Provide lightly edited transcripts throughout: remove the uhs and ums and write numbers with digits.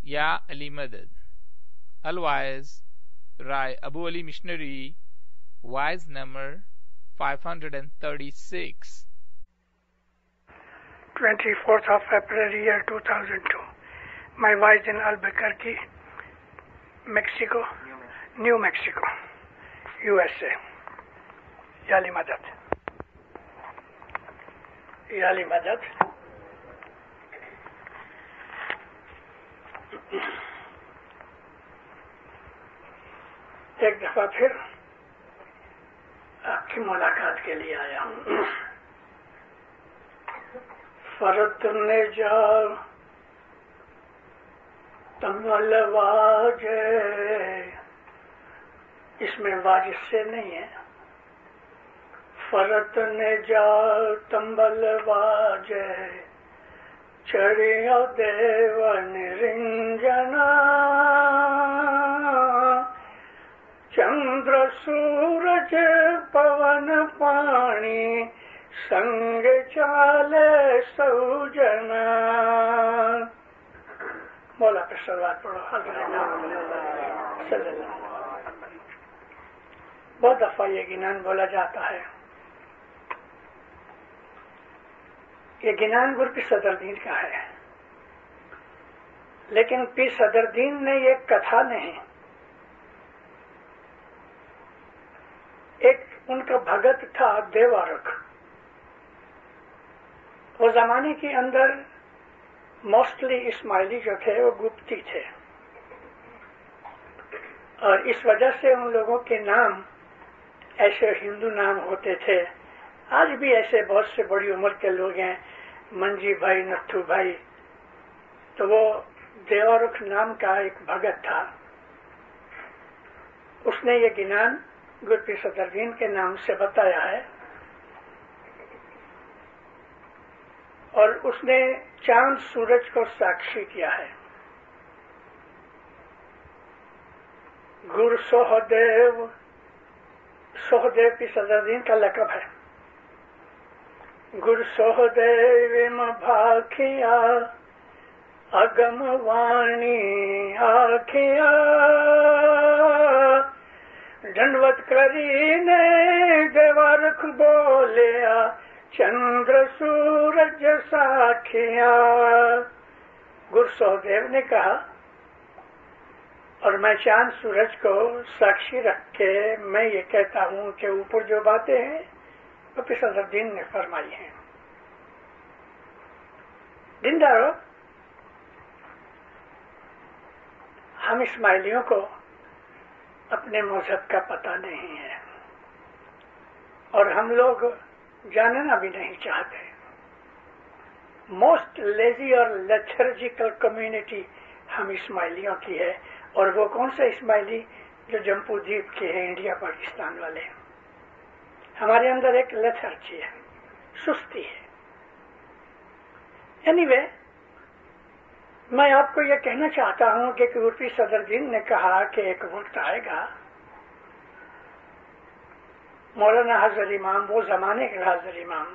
Ya Ali Madad. Otherwise, Rai Abu Ali Missionary, wise number 536. 24th of February year 2002. My wife in Albuquerque, Mexico, New Mexico, USA. Yali Madad. Yali Madad. ایک دفعہ پھر آپ کی ملاقات کے لیے آیا ہوں. فرت نے جا تمل واج، اس میں واج سے نہیں ہے. فرت نے جا تمبل واج چڑیا دیو نرنجنا، چندر سورج پون پانی سنگ چالے سوجنا. مولا پہ صلوات پڑھو. صلی اللہ. بہت دفعہ یہ گنان بولا جاتا ہے. یہ گنان گر پی صدر دین کا ہے، لیکن پی صدر دین نے یہ کتھا نہیں. ایک ان کا بھگت تھا دیوارک. وہ زمانے کے اندر موسٹلی اسماعیلی جو تھے وہ گپتی تھے، اور اس وجہ سے ان لوگوں کے نام ایسے ہندو نام ہوتے تھے. آج بھی ایسے بہت سے بڑی عمر کے لوگ ہیں، منجی بھائی، نتھو بھائی. تو وہ دیوارک نام کا ایک بھگت تھا. اس نے یہ گنان گرپی صدر دین کے نام سے بتایا ہے، اور اس نے چاند سورج کو ساکشی کیا ہے. گر سہدیو، سہدیو پی صدر دین کا لقب ہے. گر سہدیو بھاکھیا اگم وانی آکھیا، ڈنڈوت کرینے دیوارک بولیا چندر سورج ساکھیا. گر سہدیو نے کہا، اور میں چاند سورج کو ساکشی رکھ کے میں یہ کہتا ہوں کہ اوپر جو باتیں ہیں وہ پی صدر دین نے فرمائی ہیں. دیندارو، ہم اسماعیلیوں کو اپنے مذہب کا پتہ نہیں ہے، اور ہم لوگ جاننا بھی نہیں چاہتے. موسٹ لیزی اور لیتھرجیکل کمیونٹی ہم اسماعیلیوں کی ہے. اور وہ کون سے اسماعیلی؟ جو جمپو دیپ کے ہیں، انڈیا پاکستان والے. ہمارے اندر ایک لیتھرجی ہے، سستی ہے. اینی وے، میں آپ کو یہ کہنا چاہتا ہوں کہ گرپی صدر دین نے کہا کہ ایک وقت آئے گا مولانا حضرت امام، وہ زمانے کے حضرت امام،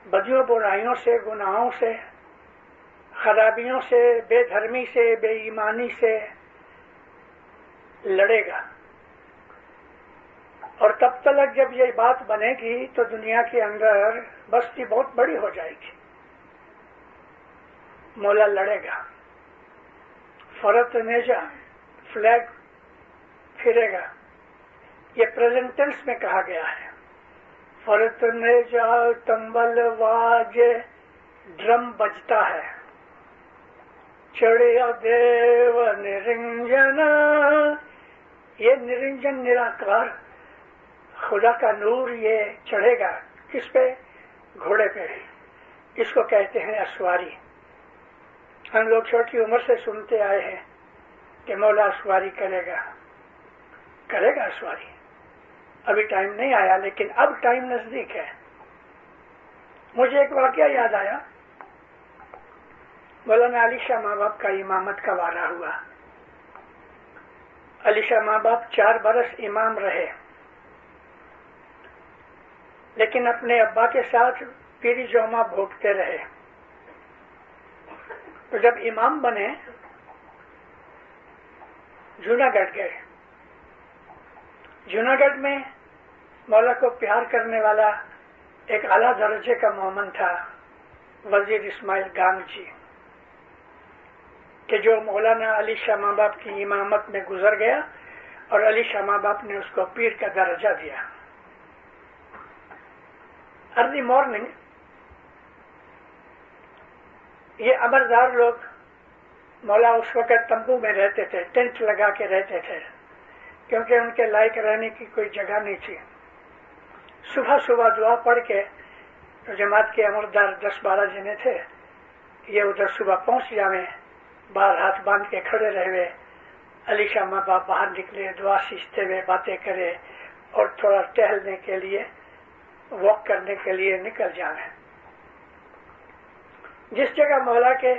بدیوں برائیوں سے، گناہوں سے، خرابیوں سے، بے دھرمی سے، بے ایمانی سے لڑے گا. اور تب تک جب یہ بات بنے گی تو دنیا کے اندر بستی بہت بڑی ہو جائے گی. مولا لڑے گا. فرت نیجا، فلیگ پھرے گا. یہ پریزنٹ ٹینس میں کہا گیا ہے. فرت نیجا تمبل واج، ڈرم بجتا ہے. چڑیا دیو نرنجن، یہ نرنجن نراکار خدا کا نور یہ چڑھے گا. کس پہ؟ گھوڑے پہ. اس کو کہتے ہیں اسواری. ہم لوگ چھوٹی عمر سے سنتے آئے ہیں کہ مولا اسواری کرے گا، کرے گا اسواری. ابھی ٹائم نہیں آیا، لیکن اب ٹائم نزدیک ہے. مجھے ایک واقعہ یاد آیا. مولانا علی شاہ ماں باپ کا امامت کا وعدہ ہوا. علی شاہ ماں باپ 4 برس امام رہے، لیکن اپنے ابا کے ساتھ پیری جوما بھوگتے رہے. تو جب امام بنے جوناگڑھ گئے. جوناگڑھ میں مولا کو پیار کرنے والا ایک اعلیٰ درجے کا مومن تھا وزیر اسماعیل گانگ جی، کہ جو مولانا علی شاہ ماں باپ کی امامت میں گزر گیا اور علی شاہ ماں باپ نے اس کو پیر کا درجہ دیا. ارلی مارننگ یہ امردار لوگ، مولا اس وقت تمبو میں رہتے تھے، ٹینٹ لگا کے رہتے تھے کیونکہ ان کے لائق رہنے کی کوئی جگہ نہیں تھی. صبح صبح دعا پڑھ کے تو جماعت کے امردار 10-12 جنے تھے، یہ ادھر صبح پہنچ جاویں، باہر ہاتھ باندھ کے کھڑے رہے. علی شاہ ماں باپ باہر نکلے، دعا سیچتے ہوئے باتیں کرے اور تھوڑا ٹہلنے کے لیے، واک کرنے کے لیے نکل جاویں. جس جگہ مولا کے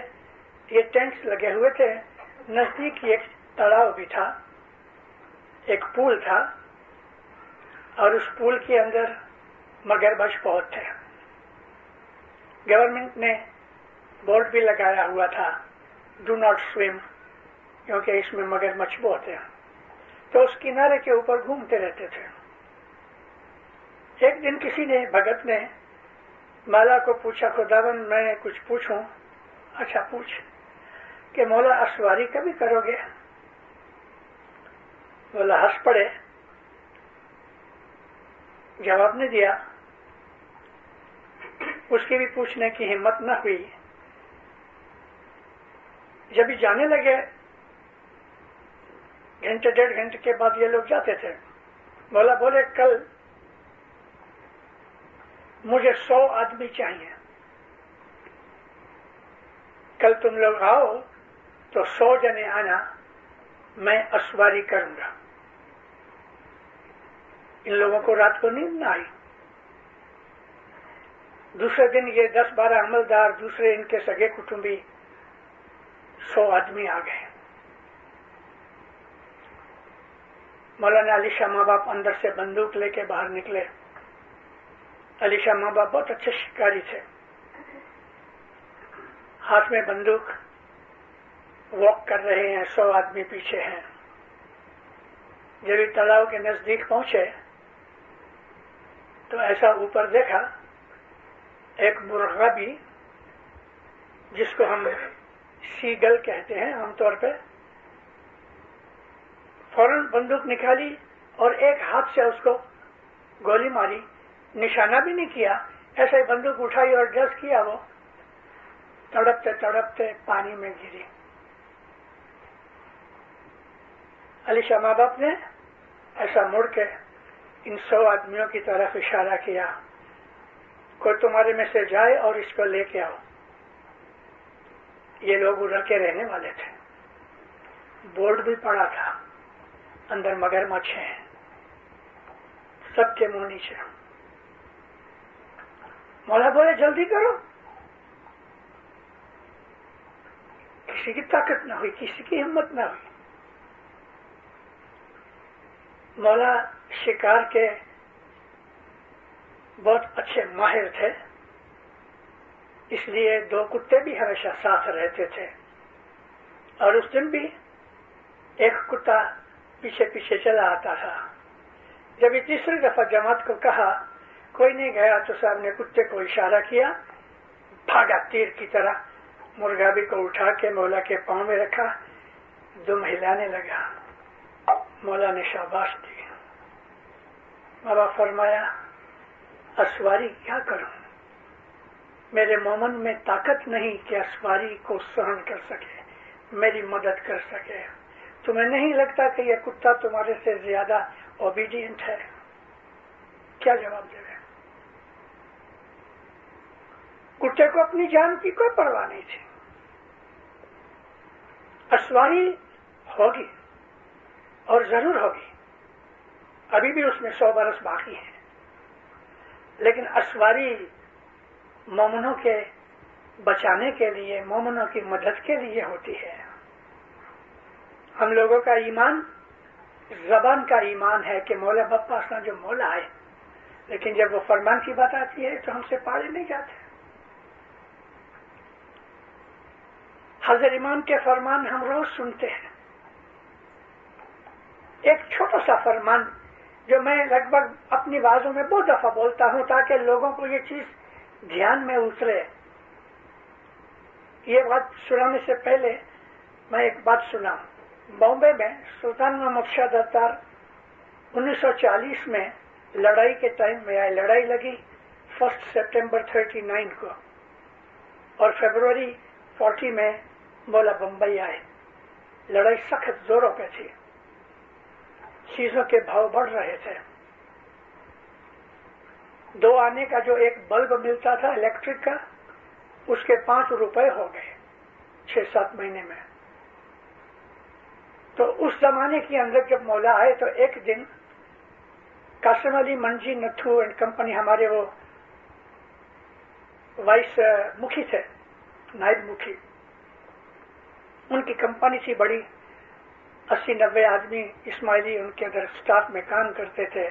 یہ ٹینٹس لگے ہوئے تھے نزدیک ایک تلاؤ بھی تھا، ایک پول تھا، اور اس پول کے اندر مگرمچھ بہت تھے. گورنمنٹ نے بورڈ بھی لگایا ہوا تھا، ڈو ناٹ سویم، کیونکہ اس میں مگرمچھ بہت ہیں. تو اس کنارے کے اوپر گھومتے رہتے تھے. ایک دن کسی نے، بھگت نے مولا کو پوچھا، خداوند میں کچھ پوچھوں؟ اچھا پوچھ. کہ مولا اسواری کبھی کرو گے؟ مولا ہنس پڑے، جواب نہیں دیا. اس کی بھی پوچھنے کی ہمت نہ ہوئی. جب بھی جانے لگے، گھنٹے 1.5 گھنٹے کے بعد یہ لوگ جاتے تھے. مولا بولے کل مجھے 100 آدمی چاہیے، کل تم لوگ آؤ تو 100 جنے آنا، میں اسواری کروں گا. ان لوگوں کو رات کو نیند نہ آئی. دوسرے دن یہ 10-12 عملدار، دوسرے ان کے سگے کٹمبی، 100 آدمی آ گئے. مولانا علی شاہ ماں باپ اندر سے بندوق لے کے باہر نکلے. علی شاہ ماں باپ بہت اچھے شکاری تھے، ہاتھ میں بندوق، واک کر رہے ہیں، 100 آدمی پیچھے ہیں. جب یہ تلاؤ کے نزدیک پہنچے تو ایسا اوپر دیکھا، ایک مرغا بھی، جس کو ہم سیگل کہتے ہیں عام طور پہ، فوراً بندوق نکالی اور ایک ہاتھ سے اس کو گولی ماری. نشانہ بھی نہیں کیا، ایسے ہی بندوق اٹھائی اور ڈس کیا، وہ تڑپتے تڑپتے پانی میں گری. علی شاہ ماں باپ نے ایسا مڑ کے ان 100 آدمیوں کی طرف اشارہ کیا، کوئی تمہارے میں سے جائے اور اس کو لے کے آؤ. یہ لوگ ادھر کے رہنے والے تھے. بورڈ بھی پڑا تھا، اندر مگرمچھ ہیں، سب کے منہ نیچے. مولا بولے جلدی کرو. کسی کی طاقت نہ ہوئی، کسی کی ہمت نہ ہوئی. مولا شکار کے بہت اچھے ماہر تھے، اس لیے 2 کتے بھی ہمیشہ ساتھ رہتے تھے. اور اس دن بھی ایک کتا پیچھے پیچھے چلا آتا تھا. جب یہ تیسری دفعہ جماعت کو کہا کوئی نہیں گیا تو صاحب نے کتے کو اشارہ کیا، بھاگا تیر کی طرح. مرغابی کو اٹھا کے مولا کے پاؤں میں رکھا، دم ہلانے لگا. مولا نے شاباش دی. بابا فرمایا اسواری کیا کروں، میرے مومن میں طاقت نہیں کہ اسواری کو سہن کر سکے، میری مدد کر سکے. تمہیں نہیں لگتا کہ یہ کتا تمہارے سے زیادہ اوبیڈینٹ ہے؟ کیا جواب دے رہے؟ کتے کو اپنی جان کی کوئی پرواہ نہیں تھی. اسواری ہوگی اور ضرور ہوگی، ابھی بھی اس میں 100 برس باقی ہیں، لیکن اسواری مومنوں کے بچانے کے لیے، مومنوں کی مدد کے لیے ہوتی ہے. ہم لوگوں کا ایمان زبان کا ایمان ہے کہ مولا بپاسنا جو مولا ہے، لیکن جب وہ فرمان کی بات آتی ہے تو ہم سے پاڑے نہیں جاتے. हजरत इमाम के फरमान हम रोज सुनते हैं। एक छोटा सा फरमान जो मैं लगभग अपनी बातों में बहुत दफा बोलता हूं ताकि लोगों को ये चीज ध्यान में उतरे। ये बात सुनाने से पहले मैं एक बात सुना। बॉम्बे में सुल्तान मोहम्मद शाह दत्तार 1940 में लड़ाई के टाइम में आई। लड़ाई लगी 1 सितंबर 39 को और फरवरी 40 में मौला बम्बई आए। लड़ाई सख्त जोरों पे थी, चीजों के भाव बढ़ रहे थे। 2 आने का जो एक बल्ब मिलता था इलेक्ट्रिक का, उसके 5 रुपए हो गए 6-7 महीने में। तो उस जमाने के अंदर जब मौला आए तो एक दिन कासिम अली मंजी नथू एंड कंपनी, हमारे वो वाइस मुखी थे, नायब मुखी, उनकी कंपनी थी बड़ी, 80-90 आदमी इस्माइली उनके अंदर स्टाफ में काम करते थे।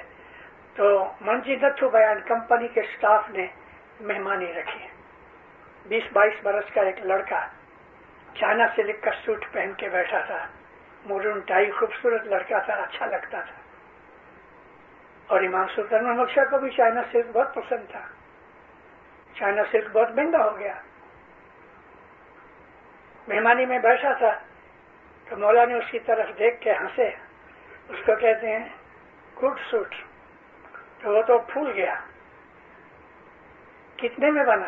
तो मंजी नथू बयान कंपनी के स्टाफ ने मेहमानी रखी। 20-22 बरस का एक लड़का चाइना सिल्क का सूट पहन के बैठा था, मरून टाई, खूबसूरत लड़का था, अच्छा लगता था। और इमाम सुल्तान मोहम्मद शाह को भी चाइना सिल्क बहुत पसंद था। चाइना सिल्क बहुत महंगा हो गया। मेहमानी में बैठा था तो मौला ने उसकी तरफ देख के हंसे। उसको कहते हैं गुड सूट। तो वो तो फूल गया। कितने में बना?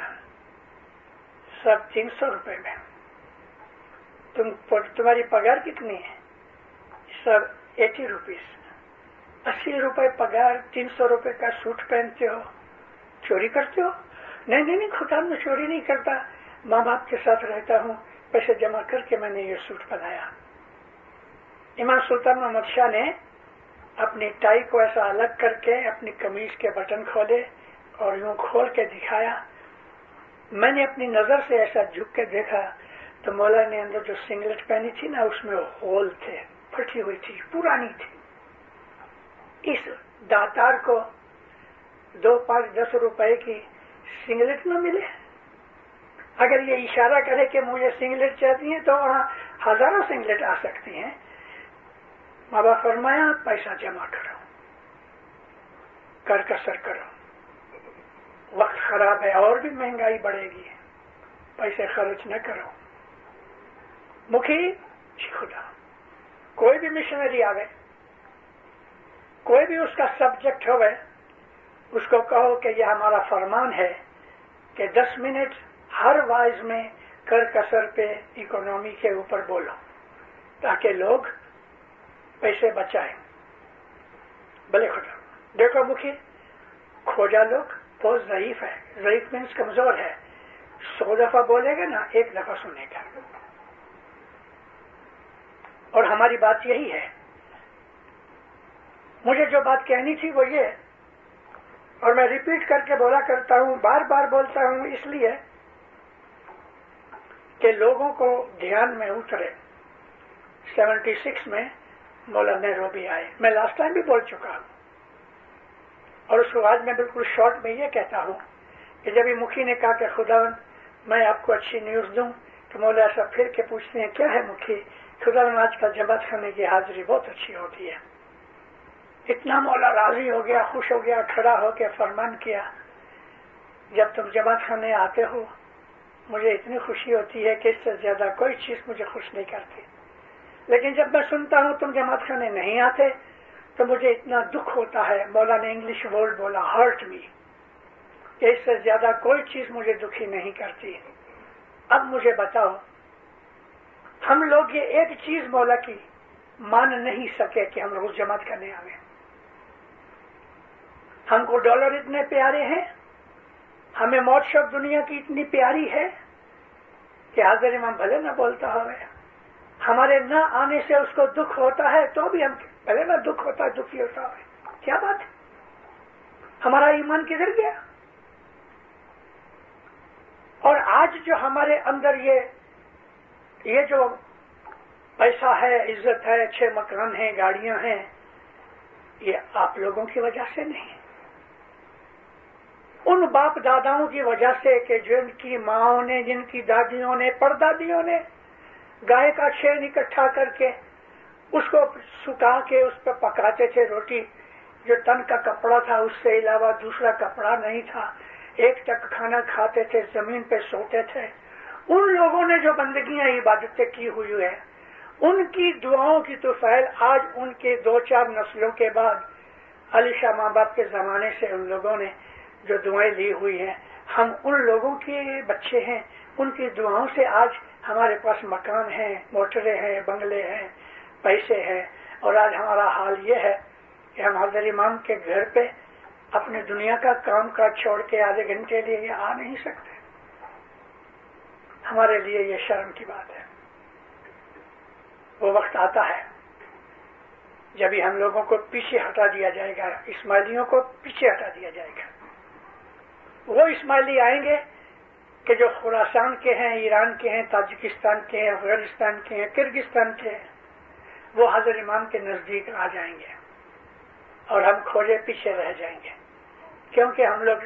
सब 300 रुपए में। तुम्हारी पगार कितनी है? सब 80 रुपीज। 80 रुपए पगार, 300 रुपए का सूट पहनते हो, चोरी करते हो? नहीं, खुदा में चोरी नहीं करता, माँ बाप के साथ रहता हूँ, पैसे जमा करके मैंने ये सूट बनाया। इमाम सुल्तान मोहम्मद शाह ने अपनी टाई को ऐसा अलग करके अपनी कमीज के बटन खोले और यूं खोल के दिखाया। मैंने अपनी नजर से ऐसा झुक के देखा तो मौला ने अंदर जो सिंगलेट पहनी थी ना, उसमें होल थे, फटी हुई थी, पुरानी थी। इस दातार को 2, 5, 10 रुपए की सिंगलेट न मिले। अगर ये इशारा करे कि मुझे सिंगलेट चाहती है तो वहां हजारों सिंगलेट आ सकती हैं। माँ बाप फरमाया पैसा जमा करो, कर कसर करो, वक्त खराब है और भी महंगाई बढ़ेगी, पैसे खर्च न करो। मुखी खुदा, कोई भी मिशनरी आवे, कोई भी उसका सब्जेक्ट होवे, उसको कहो कि यह हमारा फरमान है कि 10 मिनट हर वाइज में कर कसर पे इकोनॉमी के ऊपर बोलो ताकि लोग पैसे बचाएं। भले खुदा देखो मुखी, खोजा लोग बहुत ज़ईफ है। ज़ईफ मीन्स कमजोर है। 100 दफा बोलेगा ना, 1 दफा सुनेगा। और हमारी बात यही है। मुझे जो बात कहनी थी वो ये, और मैं रिपीट करके बोला करता हूं, बार बार बोलता हूं इसलिए कि लोगों को ध्यान में उतरे। 76 में मौलाना नैरोबी आए। मैं लास्ट टाइम भी बोल चुका हूं और उसको आज मैं बिल्कुल शॉर्ट में ये कहता हूं कि जब ये मुखी ने कहा कि खुदावन मैं आपको अच्छी न्यूज दूं, तो मौला ऐसा फिर के पूछते हैं क्या है मुखी? खुदावन आजकल जमात खाने की हाजिरी बहुत अच्छी होती है। इतना मौला राजी हो गया, खुश हो गया, खड़ा होकर फरमान किया, जब तुम जमात खाने आते हो मुझे इतनी खुशी होती है कि इससे ज्यादा कोई चीज मुझे खुश नहीं करती। लेकिन जब मैं सुनता हूं तुम जमात खाने नहीं आते तो मुझे इतना दुख होता है। मौला ने इंग्लिश वर्ड बोला, हर्ट मी, कि इससे ज्यादा कोई चीज मुझे दुखी नहीं करती। अब मुझे बताओ, हम लोग ये एक चीज मौला की मान नहीं सके कि हम रोज जमात करने आवे। हमको डॉलर इतने प्यारे हैं, हमें मौत शब्द दुनिया की इतनी प्यारी है कि हाजिर इमाम भले न बोलता होवे, हमारे न आने से उसको दुख होता है तो भी हम भले न दुख होता है, दुखी होता है। क्या बात है? हमारा ईमान किधर गया? और आज जो हमारे अंदर ये जो पैसा है, इज्जत है, अच्छे मकान हैं, गाड़ियां हैं, ये आप लोगों की वजह से नहीं, उन बाप दादाओं की वजह से कि जिनकी माओं ने, जिनकी दादियों ने, परदादियों ने गाय का छेन इकट्ठा करके उसको सुखा के उस पर पकाते थे रोटी। जो तन का कपड़ा था उससे अलावा दूसरा कपड़ा नहीं था। एक टक खाना खाते थे, जमीन पे सोते थे। उन लोगों ने जो बंदगियां इबादतें की हुई है, उनकी दुआओं की तुफैल आज उनके 2-4 नस्लों के बाद अली शाह माँ बाप के जमाने से उन लोगों ने जो दुआएं ली हुई हैं, हम उन लोगों के बच्चे हैं। उनकी दुआओं से आज हमारे पास मकान हैं, मोटरें हैं, बंगले हैं, पैसे हैं। और आज हमारा हाल ये है कि हम हज़रत इमाम के घर पे अपने दुनिया का काम काज छोड़ के आधे घंटे लिए आ नहीं सकते। हमारे लिए ये शर्म की बात है। वो वक्त आता है जब ही हम लोगों को पीछे हटा दिया जाएगा, इस्माइलियों को पीछे हटा दिया जाएगा। वो इस्माइली आएंगे कि जो खुरासान के हैं, ईरान के हैं, ताजिकिस्तान के हैं, अफगानिस्तान के हैं, किर्गिस्तान के हैं, वो हज़रत इमाम के नजदीक आ जाएंगे और हम खोजे पीछे रह जाएंगे, क्योंकि हम लोग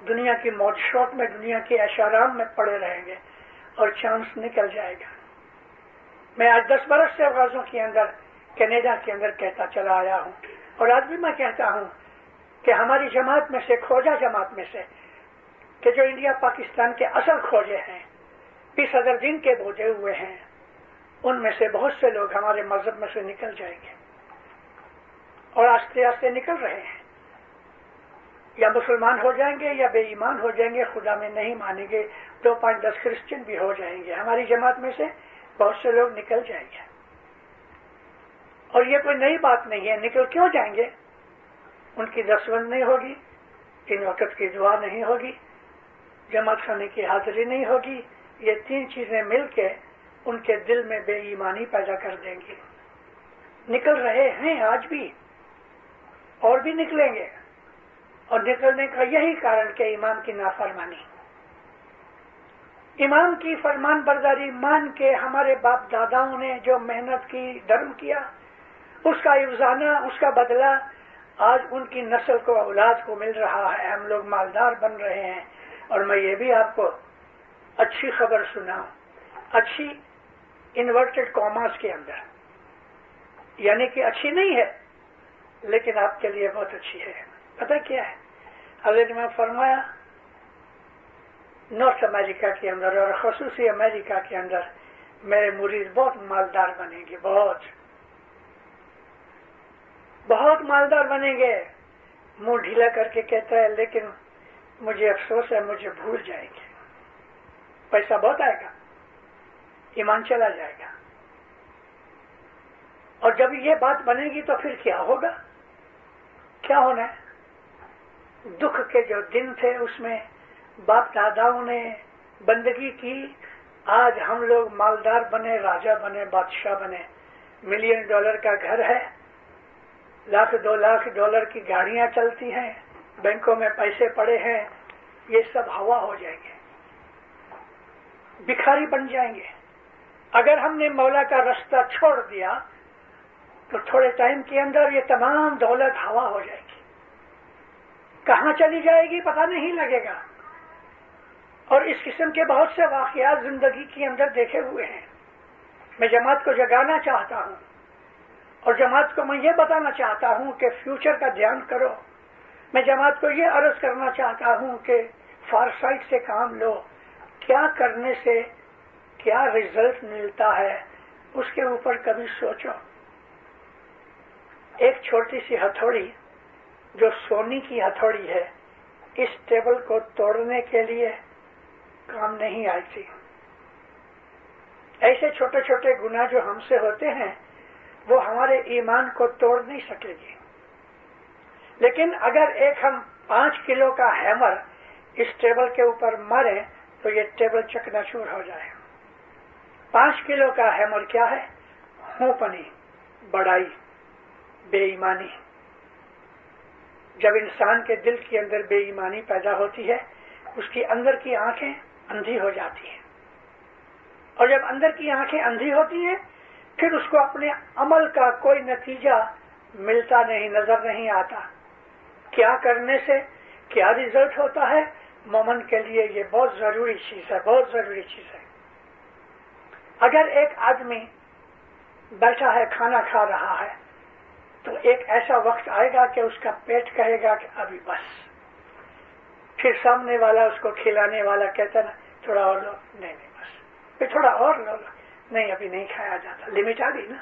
दुनिया की मौज शौक में, दुनिया की ऐशाराम में पड़े रहेंगे और चांस निकल जाएगा। मैं आज 10 बरस से अफगाजों के अंदर, कनाडा के अंदर कहता चला आया हूं, और आज भी मैं कहता हूं कि हमारी जमात में से, खोजा जमात में से, कि जो इंडिया पाकिस्तान के असल खोजे हैं, 20 सदर दिन के बोझे हुए हैं, उनमें से बहुत से लोग हमारे मजहब में से निकल जाएंगे और आस्ते आस्ते निकल रहे हैं। या मुसलमान हो जाएंगे या बेईमान हो जाएंगे, खुदा में नहीं मानेंगे, 2, 5, 10 क्रिश्चियन भी हो जाएंगे। हमारी जमात में से बहुत से लोग निकल जाएंगे और ये कोई नई बात नहीं है। निकल क्यों जाएंगे? उनकी दस्तबंद नहीं होगी, 3 वक्त की दुआ नहीं होगी, जमात खाने की हाजिरी नहीं होगी। ये 3 चीजें मिलके उनके दिल में बेईमानी पैदा कर देंगी। निकल रहे हैं आज भी और भी निकलेंगे, और निकलने का यही कारण कि इमाम की नाफरमानी, इमाम की फरमान बरदारी मान के हमारे बाप दादाओं ने जो मेहनत की, धर्म किया, उसका इवजाना, उसका बदला आज उनकी नस्ल को, औलाद को मिल रहा है। हम लोग मालदार बन रहे हैं। और मैं ये भी आपको अच्छी खबर सुनाऊं, अच्छी इन्वर्टेड कॉमास के अंदर, यानी कि अच्छी नहीं है लेकिन आपके लिए बहुत अच्छी है। पता क्या है? हज़रत ने फरमाया नॉर्थ अमेरिका के अंदर और खसूसी अमेरिका के अंदर मेरे मुरीद बहुत मालदार बनेंगे, बहुत मालदार बनेंगे। मुंह ढीला करके कहता है, लेकिन मुझे अफसोस है, मुझे भूल जाएंगे। पैसा बहुत आएगा, ईमान चला जाएगा। और जब ये बात बनेगी तो फिर क्या होगा? क्या होना है? दुख के जो दिन थे उसमें बाप दादाओं ने बंदगी की, आज हम लोग मालदार बने, राजा बने, बादशाह बने, $1 मिलियन का घर है, $1-2 लाख की गाड़ियां चलती हैं, बैंकों में पैसे पड़े हैं। ये सब हवा हो जाएंगे, भिखारी बन जाएंगे। अगर हमने मौला का रास्ता छोड़ दिया तो थोड़े टाइम के अंदर ये तमाम दौलत हवा हो जाएगी, कहां चली जाएगी पता नहीं लगेगा। और इस किस्म के बहुत से वाकयात जिंदगी के अंदर देखे हुए हैं। मैं जमात को जगाना चाहता हूं और जमात को मैं ये बताना चाहता हूं कि फ्यूचर का ध्यान करो। मैं जमात को ये अर्ज करना चाहता हूं कि फारसाइट से काम लो, क्या करने से क्या रिजल्ट मिलता है उसके ऊपर कभी सोचो। एक छोटी सी हथौड़ी जो सोने की हथौड़ी है, इस टेबल को तोड़ने के लिए काम नहीं आई थी। ऐसे छोटे छोटे गुनाह जो हमसे होते हैं वो हमारे ईमान को तोड़ नहीं सकेगी। लेकिन अगर एक हम 5 किलो का हैमर इस टेबल के ऊपर मारे तो ये टेबल चकनाचूर हो जाए। 5 किलो का हैमर क्या है? होपनी, बड़ाई, बेईमानी। जब इंसान के दिल के अंदर बेईमानी पैदा होती है, उसकी अंदर की आंखें अंधी हो जाती हैं, और जब अंदर की आंखें अंधी होती हैं फिर उसको अपने अमल का कोई नतीजा मिलता नहीं, नजर नहीं आता। क्या करने से क्या रिजल्ट होता है, मोमन के लिए ये बहुत जरूरी चीज है, बहुत जरूरी चीज है। اگر ایک آدمی بیٹھا ہے کھانا کھا رہا ہے تو ایک ایسا وقت آئے گا کہ اس کا پیٹ کہے گا کہ ابھی بس. پھر سامنے والا اس کو کھلانے والا کہتا نا تھوڑا اور لو, نہیں بس, پھر تھوڑا اور لو, نہیں ابھی نہیں کھایا جاتا, لمٹ آ گئی نا.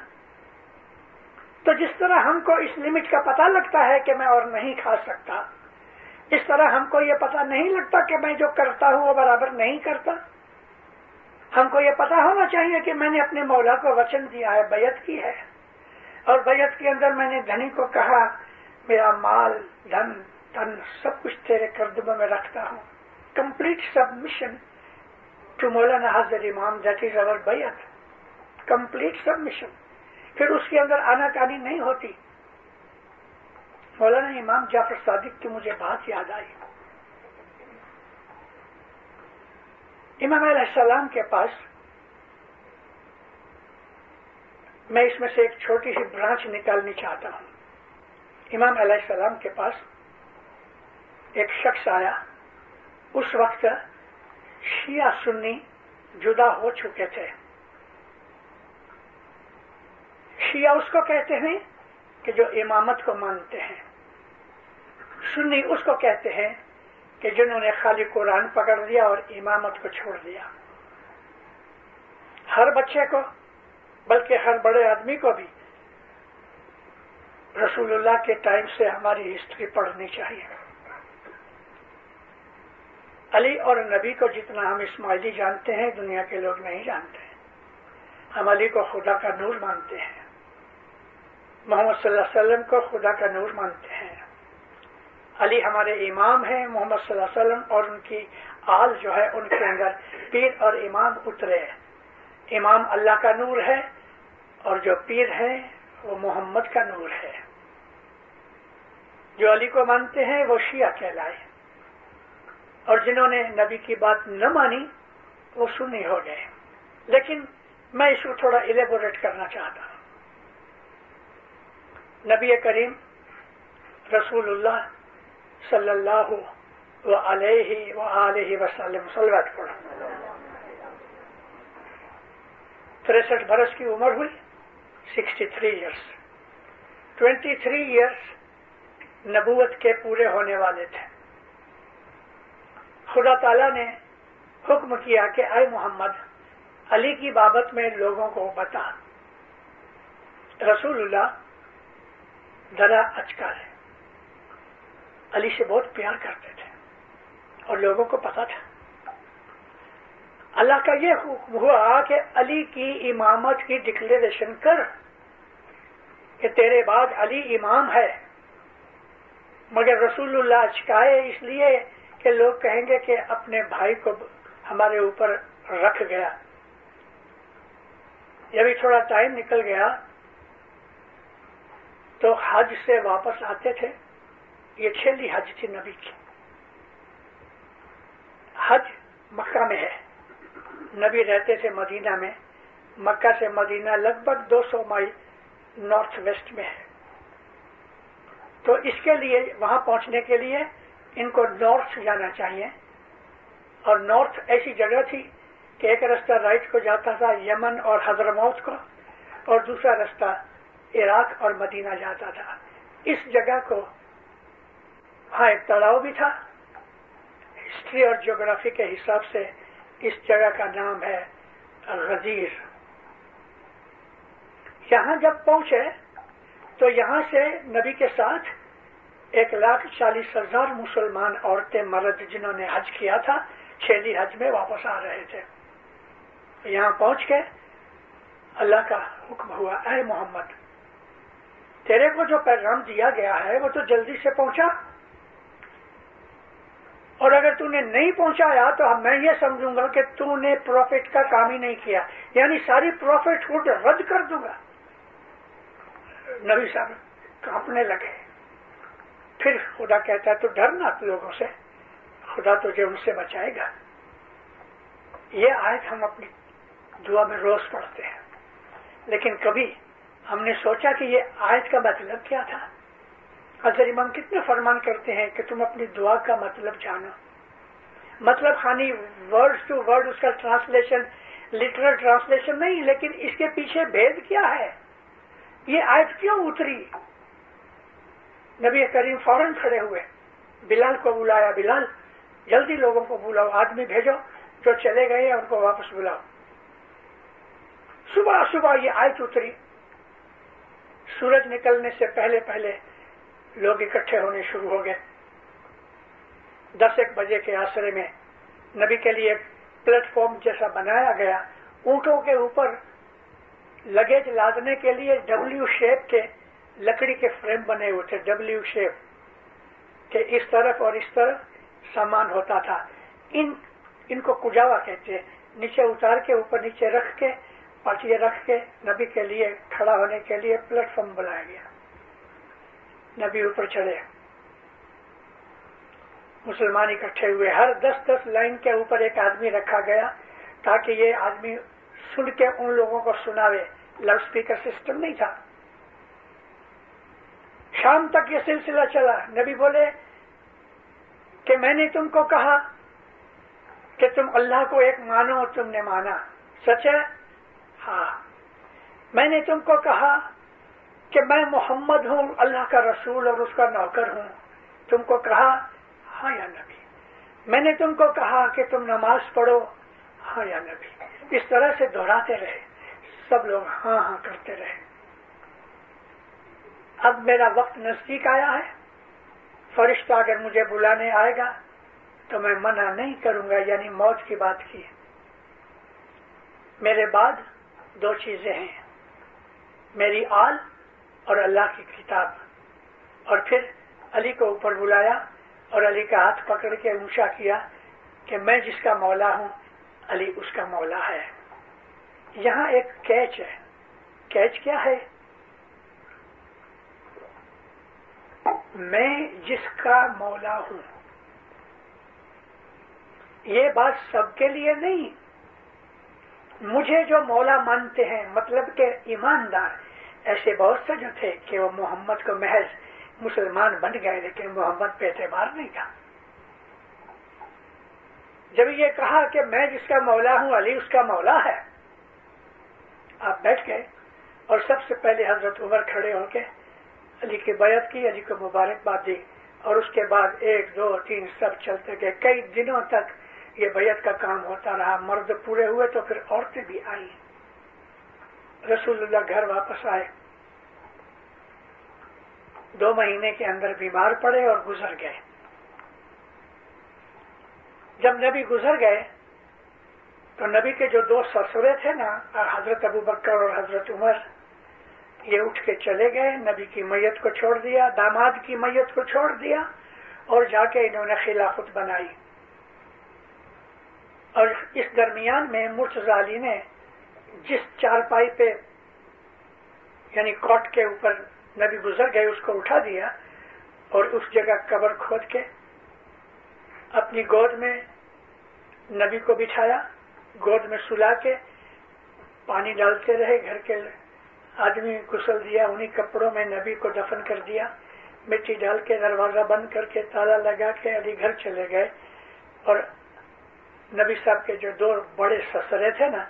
تو جس طرح ہم کو اس لمٹ کا پتہ لگتا ہے کہ میں اور نہیں کھا سکتا, اس طرح ہم کو یہ پتہ نہیں لگتا کہ میں جو کرتا ہوں وہ برابر نہیں کرتا. ہم کو یہ پتہ ہونا چاہیے کہ میں نے اپنے مولا کو وچن دیا ہے, بیعت کی ہے, اور بیعت کے اندر میں نے دھنی کو کہا میرا مال دھن تن سب کچھ تیرے قدموں میں رکھتا ہوں. کمپلیٹ سبمیشن ٹو مولانا حاضر امام, دیٹ از اور بیعت, کمپلیٹ سبمیشن. پھر اس کے اندر آنا کانی نہیں ہوتی. مولانا امام جعفر صادق کی مجھے بات یاد آئی. امام علیہ السلام کے پاس, میں اس میں سے ایک چھوٹی سی برانچ نکالنی چاہتا ہوں. امام علیہ السلام کے پاس ایک شخص آیا. اس وقت شیعہ سنی جدا ہو چکے تھے. شیعہ اس کو کہتے ہیں کہ جو امامت کو مانتے ہیں, سنی اس کو کہتے ہیں کہ جنہوں نے خالی قرآن پکڑ دیا اور امامت کو چھوڑ دیا. ہر بچے کو, بلکہ ہر بڑے آدمی کو بھی رسول اللہ کے ٹائم سے ہماری ہسٹری پڑھنی چاہیے. علی اور نبی کو جتنا ہم اسماعیلی جانتے ہیں دنیا کے لوگ نہیں جانتے. ہم علی کو خدا کا نور مانتے ہیں, محمد صلی اللہ علیہ وسلم کو خدا کا نور مانتے ہیں. علی ہمارے امام ہیں, محمد صلی اللہ علیہ وسلم اور ان کی آل جو ہے ان کے اندر پیر اور امام اترے. امام اللہ کا نور ہے اور جو پیر ہیں وہ محمد کا نور ہے. جو علی کو مانتے ہیں وہ شیعہ کہلائے, اور جنہوں نے نبی کی بات نہ مانی وہ سنی ہو گئے. لیکن میں اس کو تھوڑا الیبوریٹ کرنا چاہتا ہوں. نبی کریم رسول اللہ صلی اللہ علیہ وآلہ وسلم صلوات پڑھو. 63 برس کی عمر ہوئی, 63 ایئرس. 23 ایئرس نبوت کے پورے ہونے والے تھے. خدا تعالیٰ نے حکم کیا کہ اے محمد علی کی بابت میں لوگوں کو بتا. رسول اللہ ذرا اچکا ہے, علی سے بہت پیار کرتے تھے اور لوگوں کو پتا تھا. اللہ کا یہ حکم ہوا کہ علی کی امامت کی ڈکلیریشن کر کہ تیرے بعد علی امام ہے. مگر رسول اللہ اچکائے اس لیے کہ لوگ کہیں گے کہ اپنے بھائی کو ہمارے اوپر رکھ گیا. جب بھی تھوڑا ٹائم نکل گیا تو حج سے واپس آتے تھے. یہ 6 حج تھی نبی کی. حج مکہ میں ہے, نبی رہتے تھے مدینہ میں. مکہ سے مدینہ لگ بھگ 200 مائل نارتھ ویسٹ میں ہے. تو اس کے لیے وہاں پہنچنے کے لیے ان کو نارتھ جانا چاہیے, اور نارتھ ایسی جگہ تھی کہ ایک رستہ رائٹ کو جاتا تھا یمن اور حضرموت کو, اور دوسرا رستہ عراق اور مدینہ جاتا تھا. اس جگہ کو ہاں ایک تلاؤ بھی تھا. ہسٹری اور جغرافی کے حساب سے اس جگہ کا نام ہے غدیر. یہاں جب پہنچے تو یہاں سے نبی کے ساتھ 1,40,000 مسلمان عورتیں مرد جنہوں نے حج کیا تھا 6 حج میں واپس آ رہے تھے. یہاں پہنچ کے اللہ کا حکم ہوا اے محمد تیرے کو جو پیغام دیا گیا ہے وہ تو جلدی سے پہنچا, اور اگر تو نے نہیں پہنچایا تو میں یہ سمجھوں گا کہ تو نے پروفٹ کا کام ہی نہیں کیا, یعنی ساری پروفٹ ہوڈ رد کر دوں گا. نبی صاحب کانپنے لگے. پھر خدا کہتا ہے تو ڈرنا لوگوں سے, خدا تجھے ان سے بچائے گا. یہ آیت ہم اپنی دعا میں روز پڑھتے ہیں, لیکن کبھی ہم نے سوچا کہ یہ آیت کا مطلب کیا تھا. حضرت امام کتنے فرمان کرتے ہیں کہ تم اپنی دعا کا مطلب جانو. مطلب خانی ورڈ ٹو ورڈ اس کا ٹرانسلیشن लिटरल ट्रांसलेशन नहीं, लेकिन इसके पीछे भेद क्या है, ये आयत क्यों उतरी। नबी करीम फौरन खड़े हुए, बिलाल को बुलाया, बिलाल जल्दी लोगों को बुलाओ, आदमी भेजो जो चले गए उनको वापस बुलाओ। सुबह सुबह ये आयत उतरी। सूरज निकलने से पहले पहले लोग इकट्ठे होने शुरू हो गए। 10-1 बजे के आसरे में नबी के लिए प्लेटफॉर्म जैसा बनाया गया। ऊंटों के ऊपर लगेज लादने के लिए डब्ल्यू शेप के लकड़ी के फ्रेम बने हुए थे, डब्ल्यू शेप के इस तरफ और इस तरफ सामान होता था। इनको कुजावा कहते हैं। नीचे उतार के ऊपर नीचे रख के पाटिया रख के नबी के लिए खड़ा होने के लिए प्लेटफॉर्म बनाया गया। नबी ऊपर चढ़े, मुसलमान इकट्ठे हुए। हर 10-10 लाइन के ऊपर एक आदमी रखा गया ताकि ये आदमी सुन के उन लोगों को सुनावे। लाउड स्पीकर सिस्टम नहीं था। शाम तक ये सिलसिला चला। नबी बोले कि मैंने तुमको कहा कि तुम अल्लाह को एक मानो, तुमने माना, सच है? हाँ। मैंने तुमको कहा कि मैं मोहम्मद हूं, अल्लाह का रसूल और उसका नौकर हूं, तुमको कहा हाँ या नबी। मैंने तुमको कहा कि तुम नमाज पढ़ो, हाँ या नबी। इस तरह से दोहराते रहे, सब लोग हाँ हाँ करते रहे। अब मेरा वक्त नजदीक आया है, फरिश्ता अगर मुझे बुलाने आएगा तो मैं मना नहीं करूंगा, यानी मौत की बात की। मेरे बाद 2 चीजें हैं, मेरी आल और अल्लाह की किताब। और फिर अली को ऊपर बुलाया और अली का हाथ पकड़ के ऊंचा किया कि मैं जिसका मौला हूं अली उसका मौला है। यहां एक कैच है। कैच क्या है? मैं जिसका मौला हूं। ये बात सबके लिए नहीं। मुझे जो मौला मानते हैं, मतलब के ईमानदार, ऐसे बहुत से जो थे कि वो मोहम्मद को महज मुसलमान बन गए, लेकिन मोहम्मद पे एतबार नहीं था। जब ये कहा कि मैं जिसका मौला हूं अली उसका मौला है, आप बैठ गए और सबसे पहले हजरत उमर खड़े होके अली की बैयत की, अली को मुबारकबाद दी। और उसके बाद 1, 2, 3 सब चलते गए। कई दिनों तक ये बैयत का काम होता रहा। मर्द पूरे हुए तो फिर औरतें भी आई। रसूलुल्लाह घर वापस आए, 2 महीने के अंदर बीमार पड़े और गुजर गए। जब नबी गुजर गए तो नबी के जो 2 ससुरे थे ना, हजरत अबू बकर और हजरत उमर, ये उठ के चले गए। नबी की मैयत को छोड़ दिया, दामाद की मैयत को छोड़ दिया और जाके इन्होंने खिलाफत बनाई। और इस दरमियान में मुर्तजा अली ने जिस चारपाई पे यानी कॉट के ऊपर नबी गुजर गए उसको उठा दिया और उस जगह कब्र खोद के अपनी गोद में नबी को बिठाया, गोद में सुला के पानी डालते रहे। घर के आदमी गुस्ल दिया, उन्हीं कपड़ों में नबी को दफन कर दिया। मिट्टी डाल के दरवाजा बंद करके ताला लगा के अली घर चले गए। और नबी साहब के जो 2 बड़े ससुरे थे ना,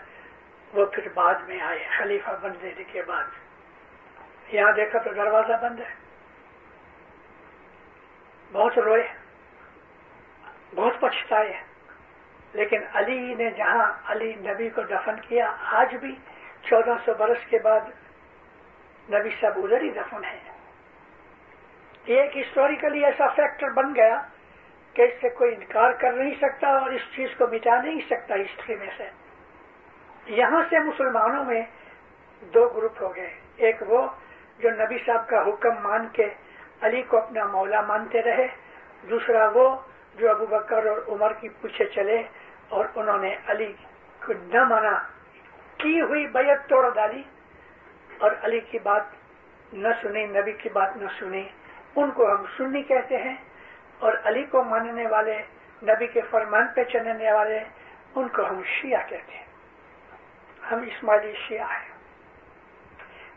वो फिर बाद में आए खलीफा बनने के बाद। यहां देखा तो दरवाजा बंद है। बहुत रोए, बहुत पछताए, लेकिन अली ने जहां अली नबी को दफन किया, आज भी 1400 बरस के बाद नबी साहब उधर ही दफन है। ये एक हिस्टोरिकली ऐसा फैक्टर बन गया कि इससे कोई इनकार कर नहीं सकता और इस चीज को मिटा नहीं सकता हिस्ट्री में से। यहां से मुसलमानों में 2 ग्रुप हो गए। एक वो जो नबी साहब का हुक्म मान के अली को अपना मौला मानते रहे, दूसरा वो जो अबू बकर और उमर की पीछे चले और उन्होंने अली को न माना, की हुई बैयत तोड़ डाली और अली की बात न सुनी, नबी की बात न सुनी। उनको हम सुन्नी कहते हैं और अली को मानने वाले, नबी के फरमान पे चलने वाले, उनको हम शिया कहते हैं। हम इस्माइली शिया हैं।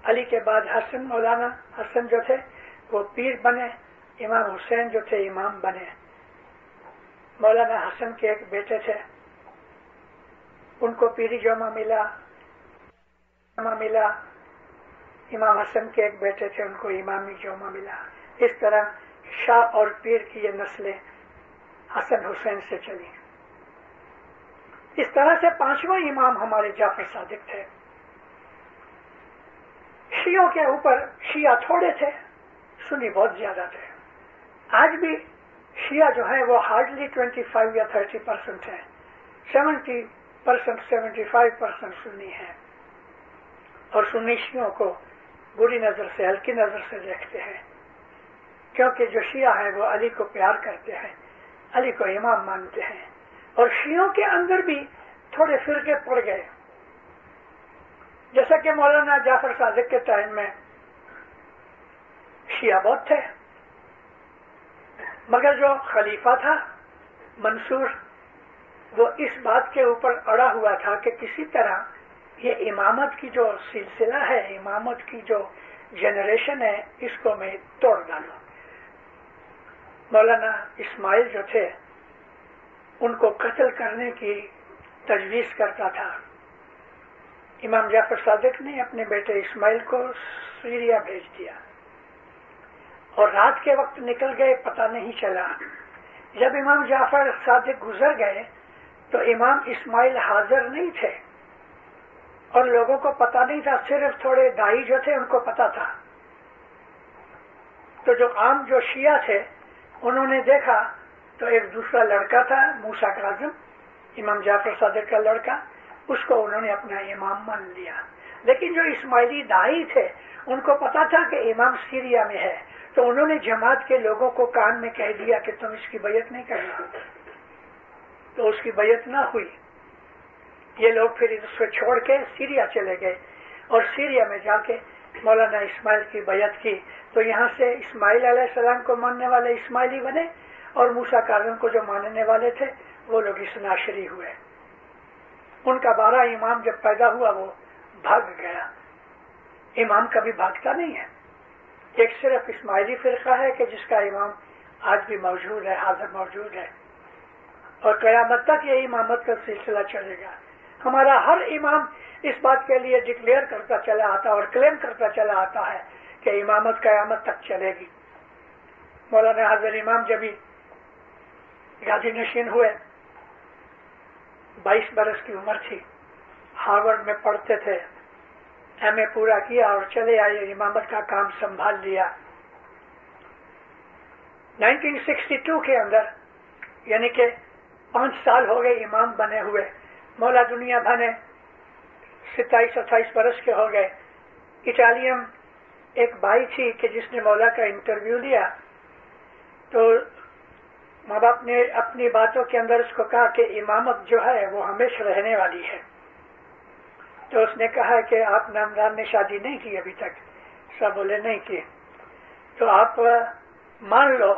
अली के बाद हसन, मौलाना हसन जो थे वो पीर बने, इमाम हुसैन जो थे इमाम बने। मौलाना हसन के एक बेटे थे उनको पीरी जोमा मिला, इमाम हसन के एक बेटे थे, उनको इमामी जोमा मिला। इस तरह शाह और पीर की ये नस्लें हसन हुसैन से चली। इस तरह से पांचवा इमाम हमारे जाफर सादिक थे। शियों के ऊपर शिया थोड़े थे, सुन्नी बहुत ज्यादा थे। आज भी शिया जो है वो हार्डली 25 या 30% है, 70%, 75% सुन्नी है। और सुन्नी शियों को बुरी नजर से, हल्की नजर से देखते हैं, क्योंकि जो शिया है वो अली को प्यार करते हैं, अली को इमाम मानते हैं। और शियों के अंदर भी थोड़े फिरके पड़ गए, जैसा कि मौलाना जाफर सादिक के टाइम में शिया बहुत थे, मगर जो खलीफा था मंसूर, वो इस बात के ऊपर अड़ा हुआ था कि किसी तरह ये इमामत की जो सिलसिला है, इमामत की जो जनरेशन है, इसको मैं तोड़ डालूं। मौलाना इस्माइल जो थे उनको कत्ल करने की तजवीज करता था। इमाम जाफर सादिक ने अपने बेटे इस्माइल को सीरिया भेज दिया और रात के वक्त निकल गए, पता नहीं चला। जब इमाम जाफर सादिक गुजर गए तो इमाम इस्माइल हाजिर नहीं थे और लोगों को पता नहीं था, सिर्फ थोड़े दाई जो थे उनको पता था। तो जो आम जो शिया थे उन्होंने देखा तो एक दूसरा लड़का था मूसा काजिम, इमाम जाफर सादिक का लड़का, उसको उन्होंने अपना इमाम मान लिया। लेकिन जो इस्माइली दाई थे उनको पता था कि इमाम सीरिया में है, तो उन्होंने जमात के लोगों को कान में कह दिया कि तुम इसकी बैयत नहीं करना, तो उसकी बैयत ना हुई। ये लोग फिर उसको छोड़ के सीरिया चले गए और सीरिया में जाके मौलाना इस्माइल की बैयत की। तो यहाँ से इस्माइल अलैहिस्सलाम को मानने वाले इस्माइली बने और मूसा काज़िम को जो मानने वाले थे वो लोग इसनाशरी हुए। उनका 12 इमाम जब पैदा हुआ वो भाग गया। इमाम कभी भागता नहीं है। एक सिर्फ इस्माइली फिरका है कि जिसका इमाम आज भी मौजूद है, हाजिर मौजूद है, और क़यामत तक ये इमामत का सिलसिला चलेगा। हमारा हर इमाम इस बात के लिए डिक्लेयर करता चला आता और क्लेम करता चला आता है कि इमामत क़यामत तक चलेगी। मौलाना हाजिर इमाम जब गादी नशीन हुए, 22 बरस की उम्र थी, हार्वर्ड में पढ़ते थे, एमए पूरा किया और चले आए, इमामत का काम संभाल लिया। 1962 के अंदर, यानी कि 5 साल हो गए इमाम बने हुए, मौला दुनिया भने 27-28 बरस के हो गए। इटालियन एक भाई थी कि जिसने मौला का इंटरव्यू लिया, तो माँ बाप ने अपनी बातों के अंदर उसको कहा कि इमामत जो है वो हमेशा रहने वाली है। तो उसने कहा कि आप नामदार ने शादी नहीं की अभी तक? सब बोले नहीं की। तो आप मान लो,